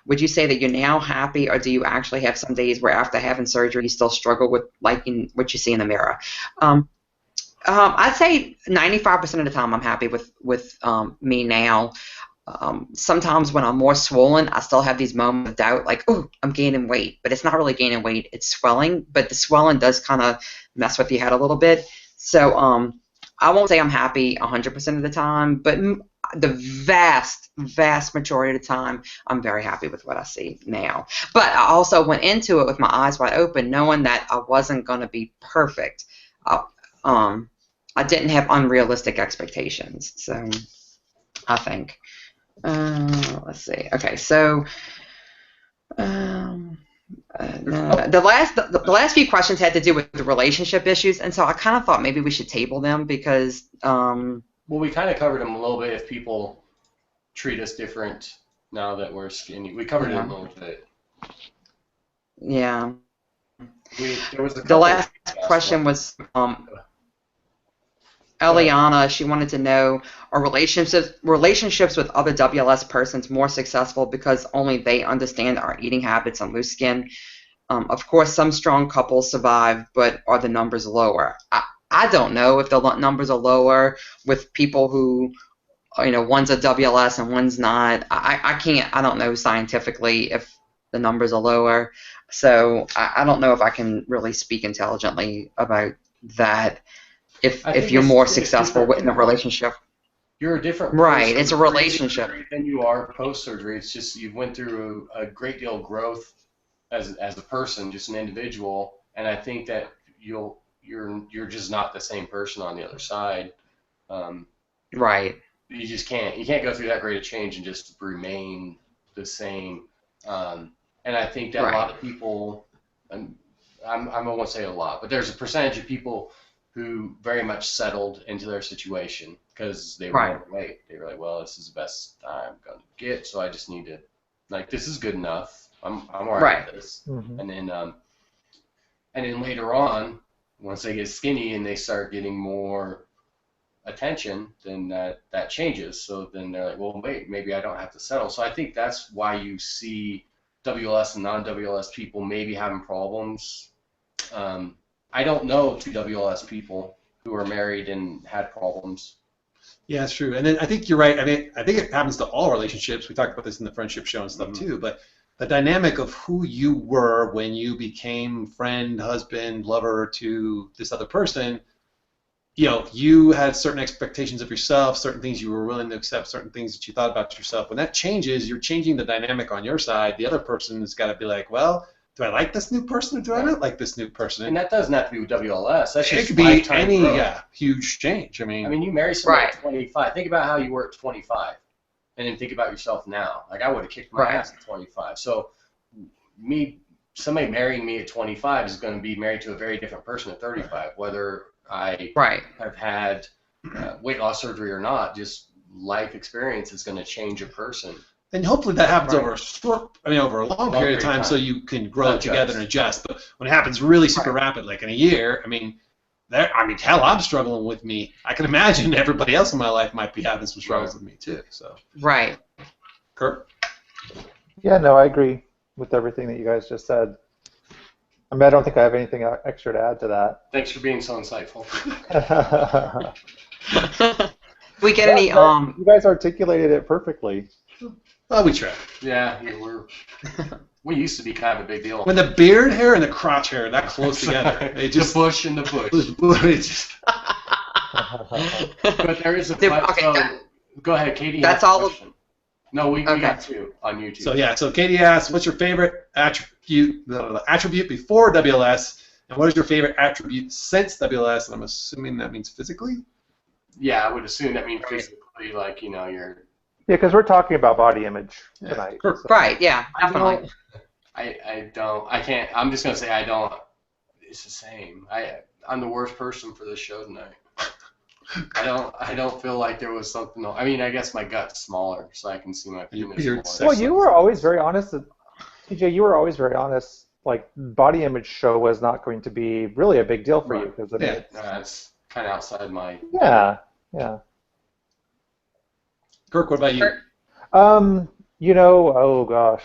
would you say that you're now happy, or do you actually have some days where after having surgery you still struggle with liking what you see in the mirror? I'd say 95% of the time I'm happy with me now. Sometimes when I'm more swollen, I still have these moments of doubt, like, oh, I'm gaining weight. But it's not really gaining weight, it's swelling. But the swelling does kind of mess with your head a little bit. So I won't say I'm happy 100% of the time, but the vast majority of the time, I'm very happy with what I see now. But I also went into it with my eyes wide open, knowing that I wasn't going to be perfect. I didn't have unrealistic expectations. So I think. Let's see. Okay, so the last few questions had to do with the relationship issues, and so I kind of thought maybe we should table them because. Well, we kind of covered them a little bit. If people treat us different now that we're skinny, we covered it a little bit. Yeah. There was the last question was Eliana. She wanted to know, are relationships with other WLS persons more successful because only they understand our eating habits and loose skin? Of course, some strong couples survive, but are the numbers lower? I don't know if the numbers are lower with people who, one's a WLS and one's not. I don't know scientifically if the numbers are lower. So I don't know if I can really speak intelligently about that. If you're more successful in a relationship. You're a different right. It's a relationship than you are post-surgery. It's just you went through a great deal of growth as a person, just an individual, and I think that you're just not the same person on the other side. Right. You just can't. You can't go through that great a change and just remain the same. And I think that a lot of people, and I won't say a lot, but there's a percentage of people who very much settled into their situation because they were overweight. They were like, well, this is the best I'm going to get, so I just need to, this is good enough. I'm all right with this. Mm-hmm. And then later on, once they get skinny and they start getting more attention, then that changes. So then they're like, well, wait, maybe I don't have to settle. So I think that's why you see WLS and non-WLS people maybe having problems. I don't know two WLS people who are married and had problems. Yeah, that's true. And then I think you're right. I mean, I think it happens to all relationships. We talked about this in the friendship show and stuff too. But the dynamic of who you were when you became friend, husband, lover to this other person, you had certain expectations of yourself, certain things you were willing to accept, certain things that you thought about yourself. When that changes, you're changing the dynamic on your side. The other person has got to be like, well, do I like this new person or do I not like this new person? And that doesn't have to be with WLS. That's it just could be lifetime any growth. huge change. I mean, you marry somebody Right. at 25. Think about how you were at 25, and then think about yourself now. Like I would have kicked my Right. ass at 25. So somebody marrying me at 25 is going to be married to a very different person at 35. Whether I Right. have had weight loss surgery or not, just life experience is going to change a person. and hopefully that happens Right. over a long period of time, so you can grow Adjust. together and adjust. But when it happens really super rapid, like in a year, hell, I'm struggling with me. I can imagine everybody else in my life might be having some struggles with me too. So, Right. Kurt? Yeah, no, I agree with everything that you guys just said. I mean, I don't think I have anything extra to add to that. Thanks for being so insightful. We get any You guys articulated it perfectly. Well, we try. Yeah, we used to be kind of a big deal. When the beard hair and the crotch hair are that close together, it just the bush and the bush. it just But there is a go ahead, Katie. That's has a all of- question. No, we got two on YouTube. So Katie asks, what's your favorite attribute before WLS, and what is your favorite attribute since WLS? And I'm assuming that means physically. Yeah, I would assume that means physically, like you're. Yeah, because we're talking about body image tonight. Sure. So. Right. Yeah. Definitely. I don't. I can't. I'm just gonna say I don't. It's the same. I'm the worst person for this show tonight. I don't feel like there was something. I mean, I guess my gut's smaller, so I can see my penis more. Well, you were always very honest. TJ, you were always very honest. Like, body image show was not going to be really a big deal for you because it's kind of outside my. Yeah. Kirk, what about you? Oh gosh,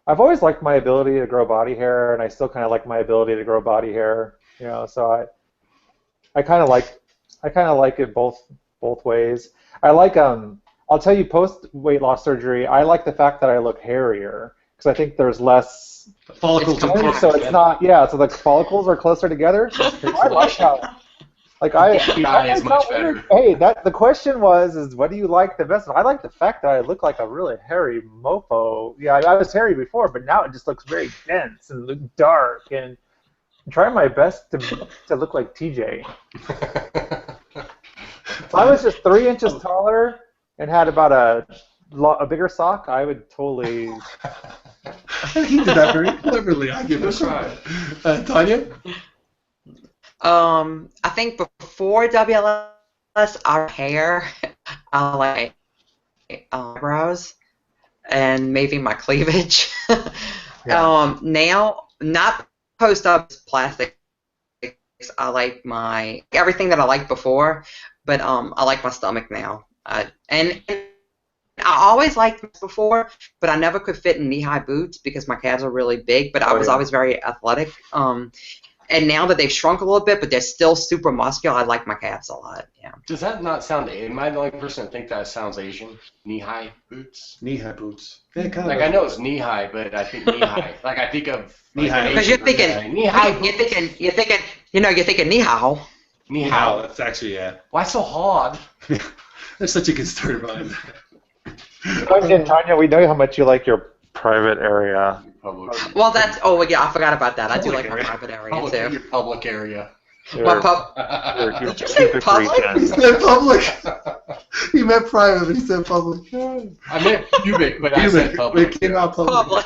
I've always liked my ability to grow body hair, and I still kind of like my ability to grow body hair. So I kind of like it both ways. I like I'll tell you, post weight loss surgery, I like the fact that I look hairier because I think there's less Follicles. so it's not so the follicles are closer together. I like how is much better. Hey, the question is what do you like the best? I like the fact that I look like a really hairy mofo. Yeah, I was hairy before, but now it just looks very dense and look dark. And I'm trying my best to look like TJ. If I was just 3 inches taller and had about a bigger sock, I would totally. He did that very cleverly. I give it a try. Tanya? I think before WLS, our hair, I like eyebrows and maybe my cleavage. Yeah. Now, not post-op plastics. I like everything that I liked before, but I like my stomach now. And I always liked this before, but I never could fit in knee-high boots because my calves are really big. But I was always very athletic. And now that they've shrunk a little bit, but they're still super muscular, I like my calves a lot. Yeah. Does that not sound? Am I the only person that think that sounds Asian? Knee-high boots. Knee-high boots. Yeah, Like I know it's knee-high, but I think knee-high. Like I think of Knee-high. Because you're thinking knee-high. You're thinking knee-how. Knee-high. That's actually Why so hard? That's such a good story behind that. And Tanya, we know how much you like your private area. Public. Well, I forgot about that. I do Public like my area. private area too. Your public area. My Your Did you say pubic public? He region. said public. He meant private, but he said public. I meant pubic, but I said public. It came out public. Public.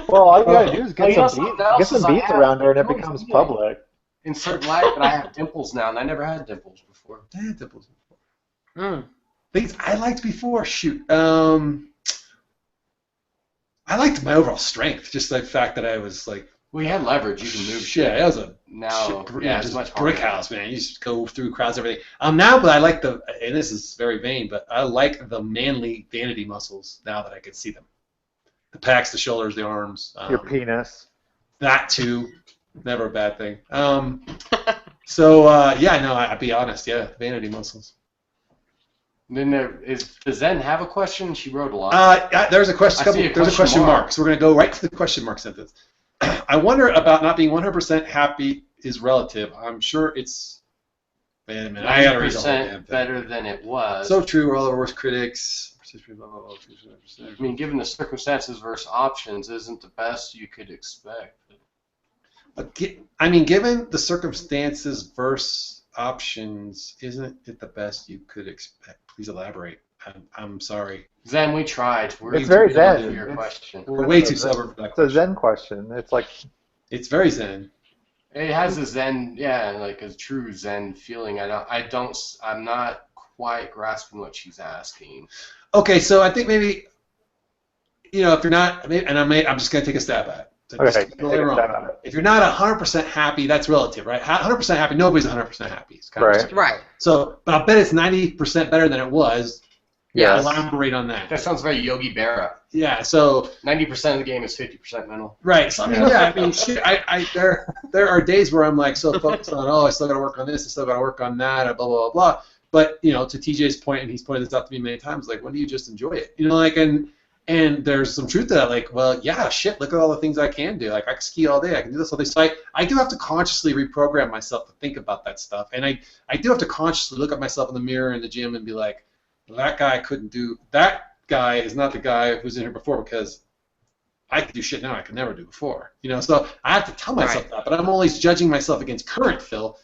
Well, all you gotta do is Well, you know get some something else is I beads have- around there, and it no, becomes yeah. public. In certain life, but I have dimples now, and I never had dimples before. I had dimples before. Mm. Things I liked before. Shoot. I liked my overall strength. Just the fact that I was like. Well, you had leverage. You can move Shit, that was a Now, yeah, it's much brick harder. house, man. You just go through crowds, everything. Now, but I like and this is very vain, but I like the manly vanity muscles now that I can see them. The pecs, the shoulders, the arms. Your penis. That too, never a bad thing. I'd be honest, yeah, vanity muscles. Then does Zen have a question? She wrote a lot. There's a question. I see a There's a question question mark. mark. So we're gonna go right to the question mark sentence. I wonder about not being 100% happy is relative. I'm sure it's Wait a minute, I gotta read the whole damn 90% thing. better than it was. So true, we're all our worst critics. I mean, given the circumstances versus options, isn't the best you could expect. I mean, given the circumstances versus options, isn't it the best you could expect? Please elaborate. I'm sorry. Zen, we tried. It's very zen. To your question. We're way too sober for that It's a question. zen question. It's like It's very zen. It has a Zen, yeah, like a true Zen feeling. I'm not quite grasping what she's asking. Okay, so I think maybe, if you're not, and I'm just going to take a stab at it. okay. Just don't get me wrong. If you're not 100% happy, that's relative, right? 100% happy, nobody's 100% happy. It's kind of Right. So, but I'll bet it's 90% better than it was. Yes. Elaborate on that. That sounds very Yogi Berra. Yeah. So 90% of the game is 50% mental. right. So I mean, shit. There are days where I'm like so focused on, I still got to work on this, I still got to work on that, blah blah blah blah. But to TJ's point, and he's pointed this out to me many times, like, when do you just enjoy it? And there's some truth to that. Like, well, yeah, shit. Look at all the things I can do. Like, I can ski all day. I can do this all day. So I do have to consciously reprogram myself to think about that stuff, and I do have to consciously look at myself in the mirror in the gym and be like, that guy couldn't do. That guy is not the guy who was in here before, because I could do shit now I could never do before. So I have to tell myself that. But I'm always judging myself against current Phil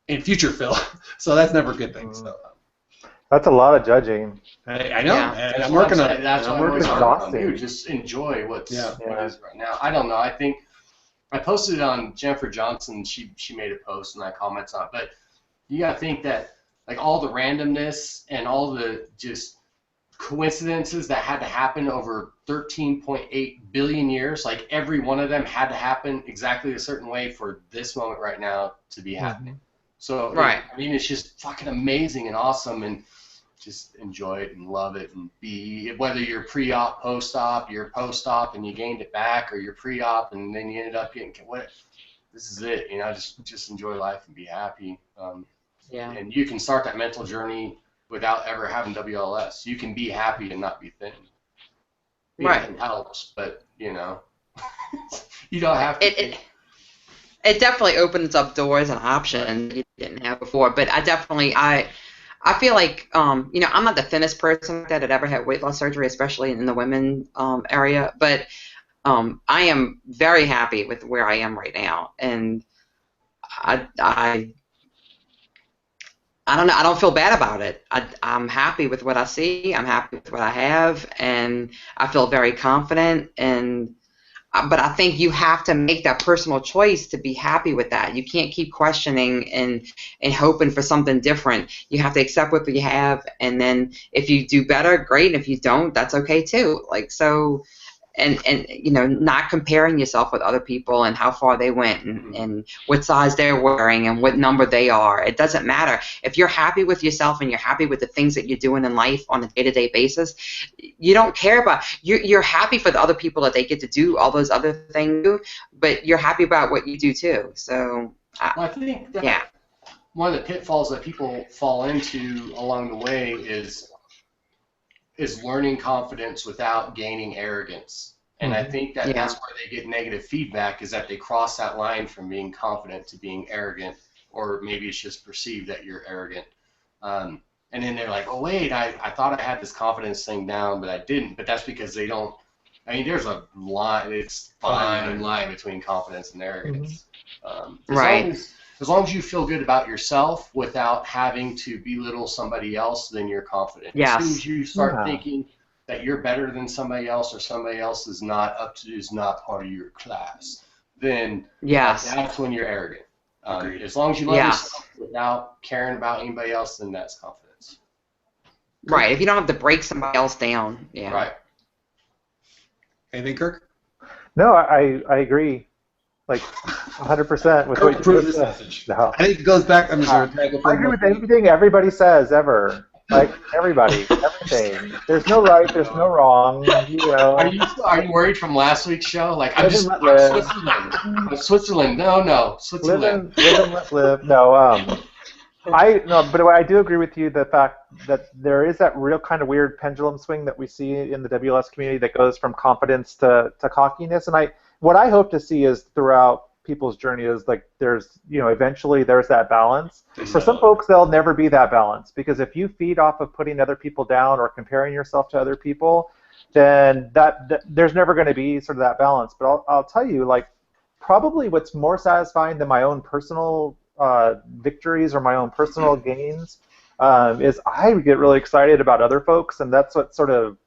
and future Phil. So that's never a good thing. So that's a lot of judging. I know. Yeah. And I'm working on it. That's what I'm working working on on. it. You just enjoy what is Yeah. right now. I don't know. I think I posted it on Jennifer Johnson. She made a post and I commented on it. But you got to think that, like, all the randomness and all the just coincidences that had to happen over 13.8 billion years, like every one of them had to happen exactly a certain way for this moment right now to be happening. So it's just fucking amazing and awesome, and just enjoy it and love it, and whether you're pre-op, post-op, you're post-op and you gained it back, or you're pre-op and then you ended up getting this is it. Just enjoy life and be happy. And you can start that mental journey without ever having WLS. You can be happy and not be thin. It helps, but you don't have to. It definitely opens up doors and options you didn't have before. But I feel like I'm not the thinnest person that had ever had weight loss surgery, especially in the women area. But I am very happy with where I am right now, and I don't know. I don't feel bad about it. I'm happy with what I see. I'm happy with what I have, and I feel very confident. But I think you have to make that personal choice to be happy with that. You can't keep questioning and hoping for something different. You have to accept what you have, and then if you do better, great. And if you don't, that's okay too. And not comparing yourself with other people and how far they went and what size they're wearing and what number they are. It doesn't matter. If you're happy with yourself and you're happy with the things that you're doing in life on a day-to-day basis, you don't care about, you're happy for the other people that they get to do all those other things, but you're happy about what you do too. So I think that one of the pitfalls that people fall into along the way is learning confidence without gaining arrogance. And I think that that's where they get negative feedback, is that they cross that line from being confident to being arrogant, or maybe it's just perceived that you're arrogant. And then they're like, oh, wait, I thought I had this confidence thing down, but I didn't. But that's because they don't, there's a line, it's fine line between confidence and arrogance. As long as you feel good about yourself without having to belittle somebody else, then you're confident. Yes. As soon as you start thinking that you're better than somebody else, or somebody else is not part of your class, then that's when you're arrogant. As long as you love yourself without caring about anybody else, then that's confidence. Right. If you don't have to break somebody else down. Yeah. Right. Anything, Kirk? No, I agree. Like 100% with what you just said. No. I think it goes back. I'm sorry. I agree with everything everybody says ever. Like everybody, everything. There's no right. There's no wrong. Are you worried from last week's show? Like, I'm Switzerland. No, Switzerland. Live. No. But I do agree with you, the fact that there is that real kind of weird pendulum swing that we see in the WLS community that goes from confidence to cockiness. And what I hope to see is throughout people's journey is like there's, eventually there's that balance. There's For some that. folks, there'll never be that balance, because if you feed off of putting other people down or comparing yourself to other people, then that there's never going to be sort of that balance. But I'll tell you, like, probably what's more satisfying than my own personal victories or my own personal gains is I get really excited about other folks, and that's what sort of,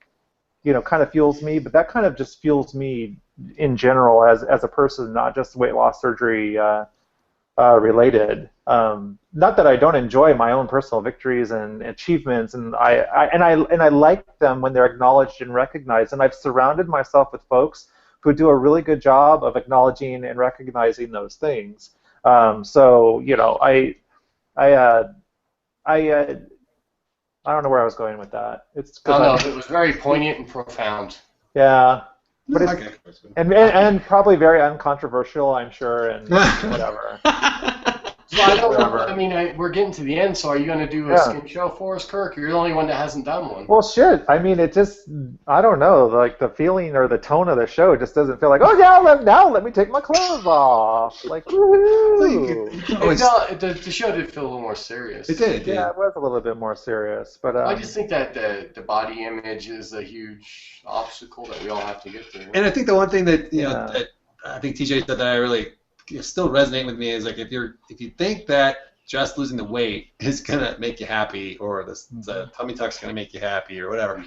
kind of fuels me. But that kind of just fuels me in general as a person, not just weight loss surgery related. Not that I don't enjoy my own personal victories and achievements, and I like them when they're acknowledged and recognized. And I've surrounded myself with folks who do a really good job of acknowledging and recognizing those things. So I don't know where I was going with that. It's Oh no, it was very poignant and profound. yeah. But No, it's, and probably very uncontroversial, I'm sure, and whatever. So I don't know. Whatever. I mean, we're getting to the end. So are you going to do a Yeah. skin show for us, Kirk? You're the only one that hasn't done one. Well, shit. I mean, it just, I don't know, like the feeling or the tone of the show just doesn't feel like, oh yeah, now let me take my clothes off. Like, woohoo. The show did feel a little more serious. It did, Yeah, it was a little bit more serious, but I just think that the body image is a huge obstacle that we all have to get through. And I think the one thing that Yeah. that I think TJ said that I really still resonate with me is like if you think that just losing the weight is gonna make you happy, or the tummy tuck's gonna make you happy, or whatever,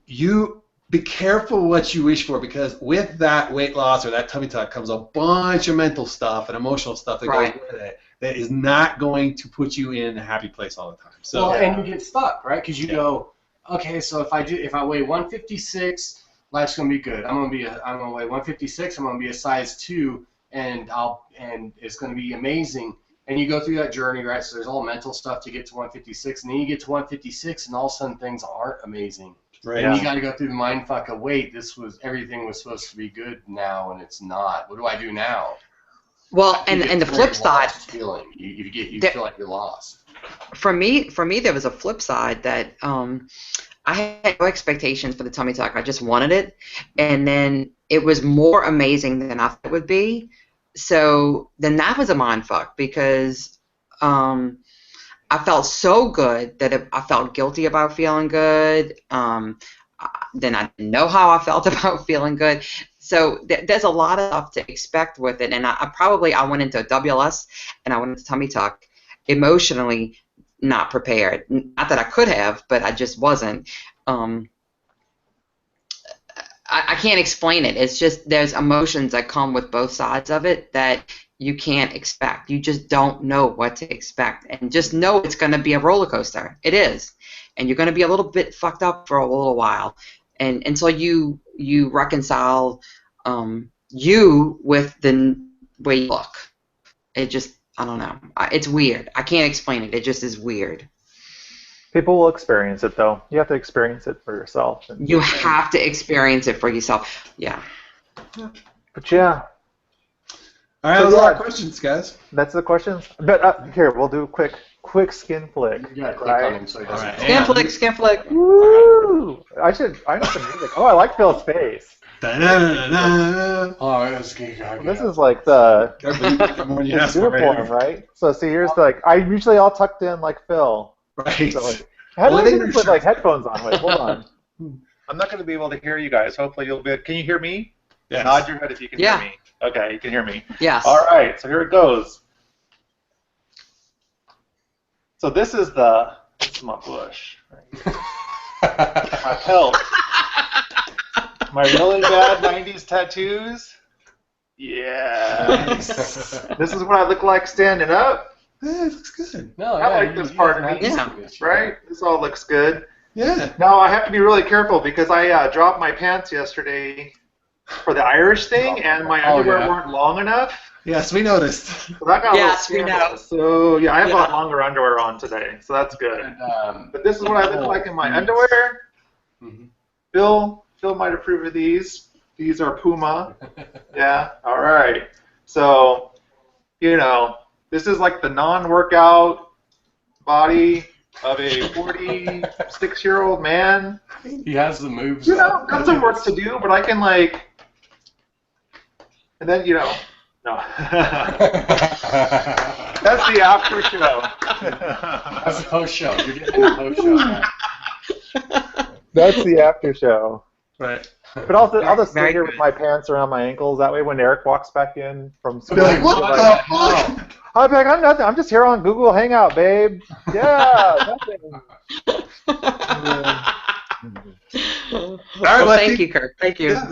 you be careful what you wish for, because with that weight loss or that tummy tuck comes a bunch of mental stuff and emotional stuff that Right. goes with it that is not going to put you in a happy place all the time. So Well, and you get stuck, right? Because you go, okay, so if I weigh 156, life's gonna be good. I'm gonna weigh 156. I'm gonna be a size 2, and it's gonna be amazing. And you go through that journey, right? So there's all mental stuff to get to 156, and then you get to 156, and all of a sudden things aren't amazing. right. And you got to go through the mind fuck of wait, everything was supposed to be good now, and it's not. What do I do now? Well, You and get the a very flip side, lost feeling. You There- feel like you're lost. for me, there was a flip side that I had no expectations for the tummy tuck. I just wanted it, and then it was more amazing than I thought it would be. So then that was a mind fuck, because I felt so good that I felt guilty about feeling good. Then I didn't know how I felt about feeling good. So there's a lot of stuff to expect with it, and I went into WLS and I went into tummy tuck emotionally not prepared. Not that I could have, but I just wasn't. I can't explain it. It's just there's emotions that come with both sides of it that you can't expect. You just don't know what to expect, and just know it's going to be a roller coaster. It is, and you're going to be a little bit fucked up for a little while, and until you reconcile you with the way you look. It just, I don't know. It's weird. I can't explain it. It just is weird. people will experience it, though. You have to experience it for yourself. You have to experience it for yourself. Yeah. But yeah, All right, So, those are yeah. our questions, guys. that's the questions. But here, we'll do a quick skin flick. You gotta click Right. on him so he doesn't. Alright. Skin flick. Woo! I know some music. Oh, I like Phil's face. Da-na-na-na-na. Oh, that's good. This is like the More than you asked for, uniform, right? So see, here's I'm usually all tucked in like Phil. Right. So how do Well, I they even were put sure. like headphones on? Wait, hold on. I'm not going to be able to hear you guys. Hopefully you'll be. Can you hear me? Yes. Nod your head if you can Yeah. hear me. Okay, you can hear me. Yes. All right, so here it goes. So this is my bush. My pelt. My really bad 90s tattoos. Yeah. Nice. This is what I look like standing up, Yeah, it looks good. No, I like this part of me. right? This all looks good. Yeah. Now I have to be really careful because I dropped my pants yesterday for the Irish thing, and my Oh, underwear yeah. weren't long enough. Yes, we noticed. So that got Yes, a little we know. scandalous. So yeah, I have Yeah. longer underwear on today, so that's good. And, But this is what I look like in my underwear. Mhm. Phil might approve of these. These are Puma. Yeah. All right. So, this is like the non-workout body of a 46-year-old man. he has the moves. Got some work to do, but I can and then No. That's the after show. That's the post show. You're getting the post show now. That's the after show. Right. But I'll just stay Very here good. with my pants around my ankles. That way, when Eric walks back in from school, Be like, what he'll be the like, fuck? I'll be like, I'm nothing. I'm just here on Google Hangout, babe. Yeah, nothing. All right, Well, well, I thank think- you, Kirk. Thank you. Yeah,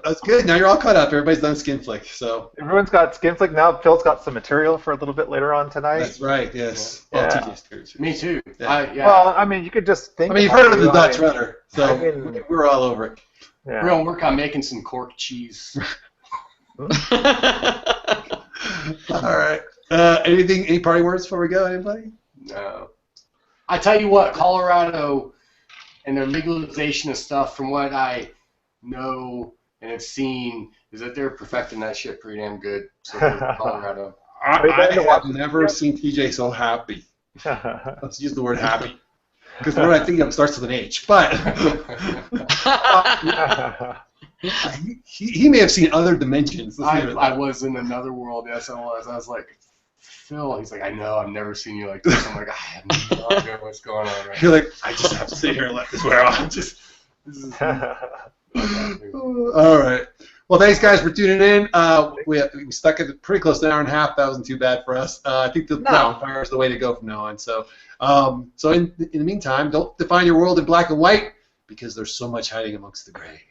that's good. Now you're all caught up. Everybody's done skin flick, so Everyone's got skin flick now. Phil's got some material for a little bit later on tonight. that's right. Yes. Yeah. Well, TJ's too. Me too. Yeah. Yeah. Well, I mean, you could just think. I mean, you've about heard of the it, Dutch I mean, rudder, so I mean- we're all over it. Yeah. We're gonna work on making some cork cheese. All right. Any party words before we go? Anybody? No. I tell you what, Colorado and their legalization of stuff, from what I know and have seen, is that they're perfecting that shit pretty damn good. So Colorado. Are you going to I watch have it? never seen TJ so happy. Let's use the word happy. Because the word I think of starts with an H. But he may have seen other dimensions. Let's leave it at I that. was in another world, yes I was. I was like, Phil, he's like, I know, I've never seen you like this. I'm like, I have no idea what's going on right You're like, I just have to sit here and let this wear off. This is... All right. Well, thanks, guys, for tuning in. We stuck it pretty close to an hour and a half. That wasn't too bad for us. I think the rapid fire is the way to go from now on. So, in the meantime, don't define your world in black and white because there's so much hiding amongst the gray.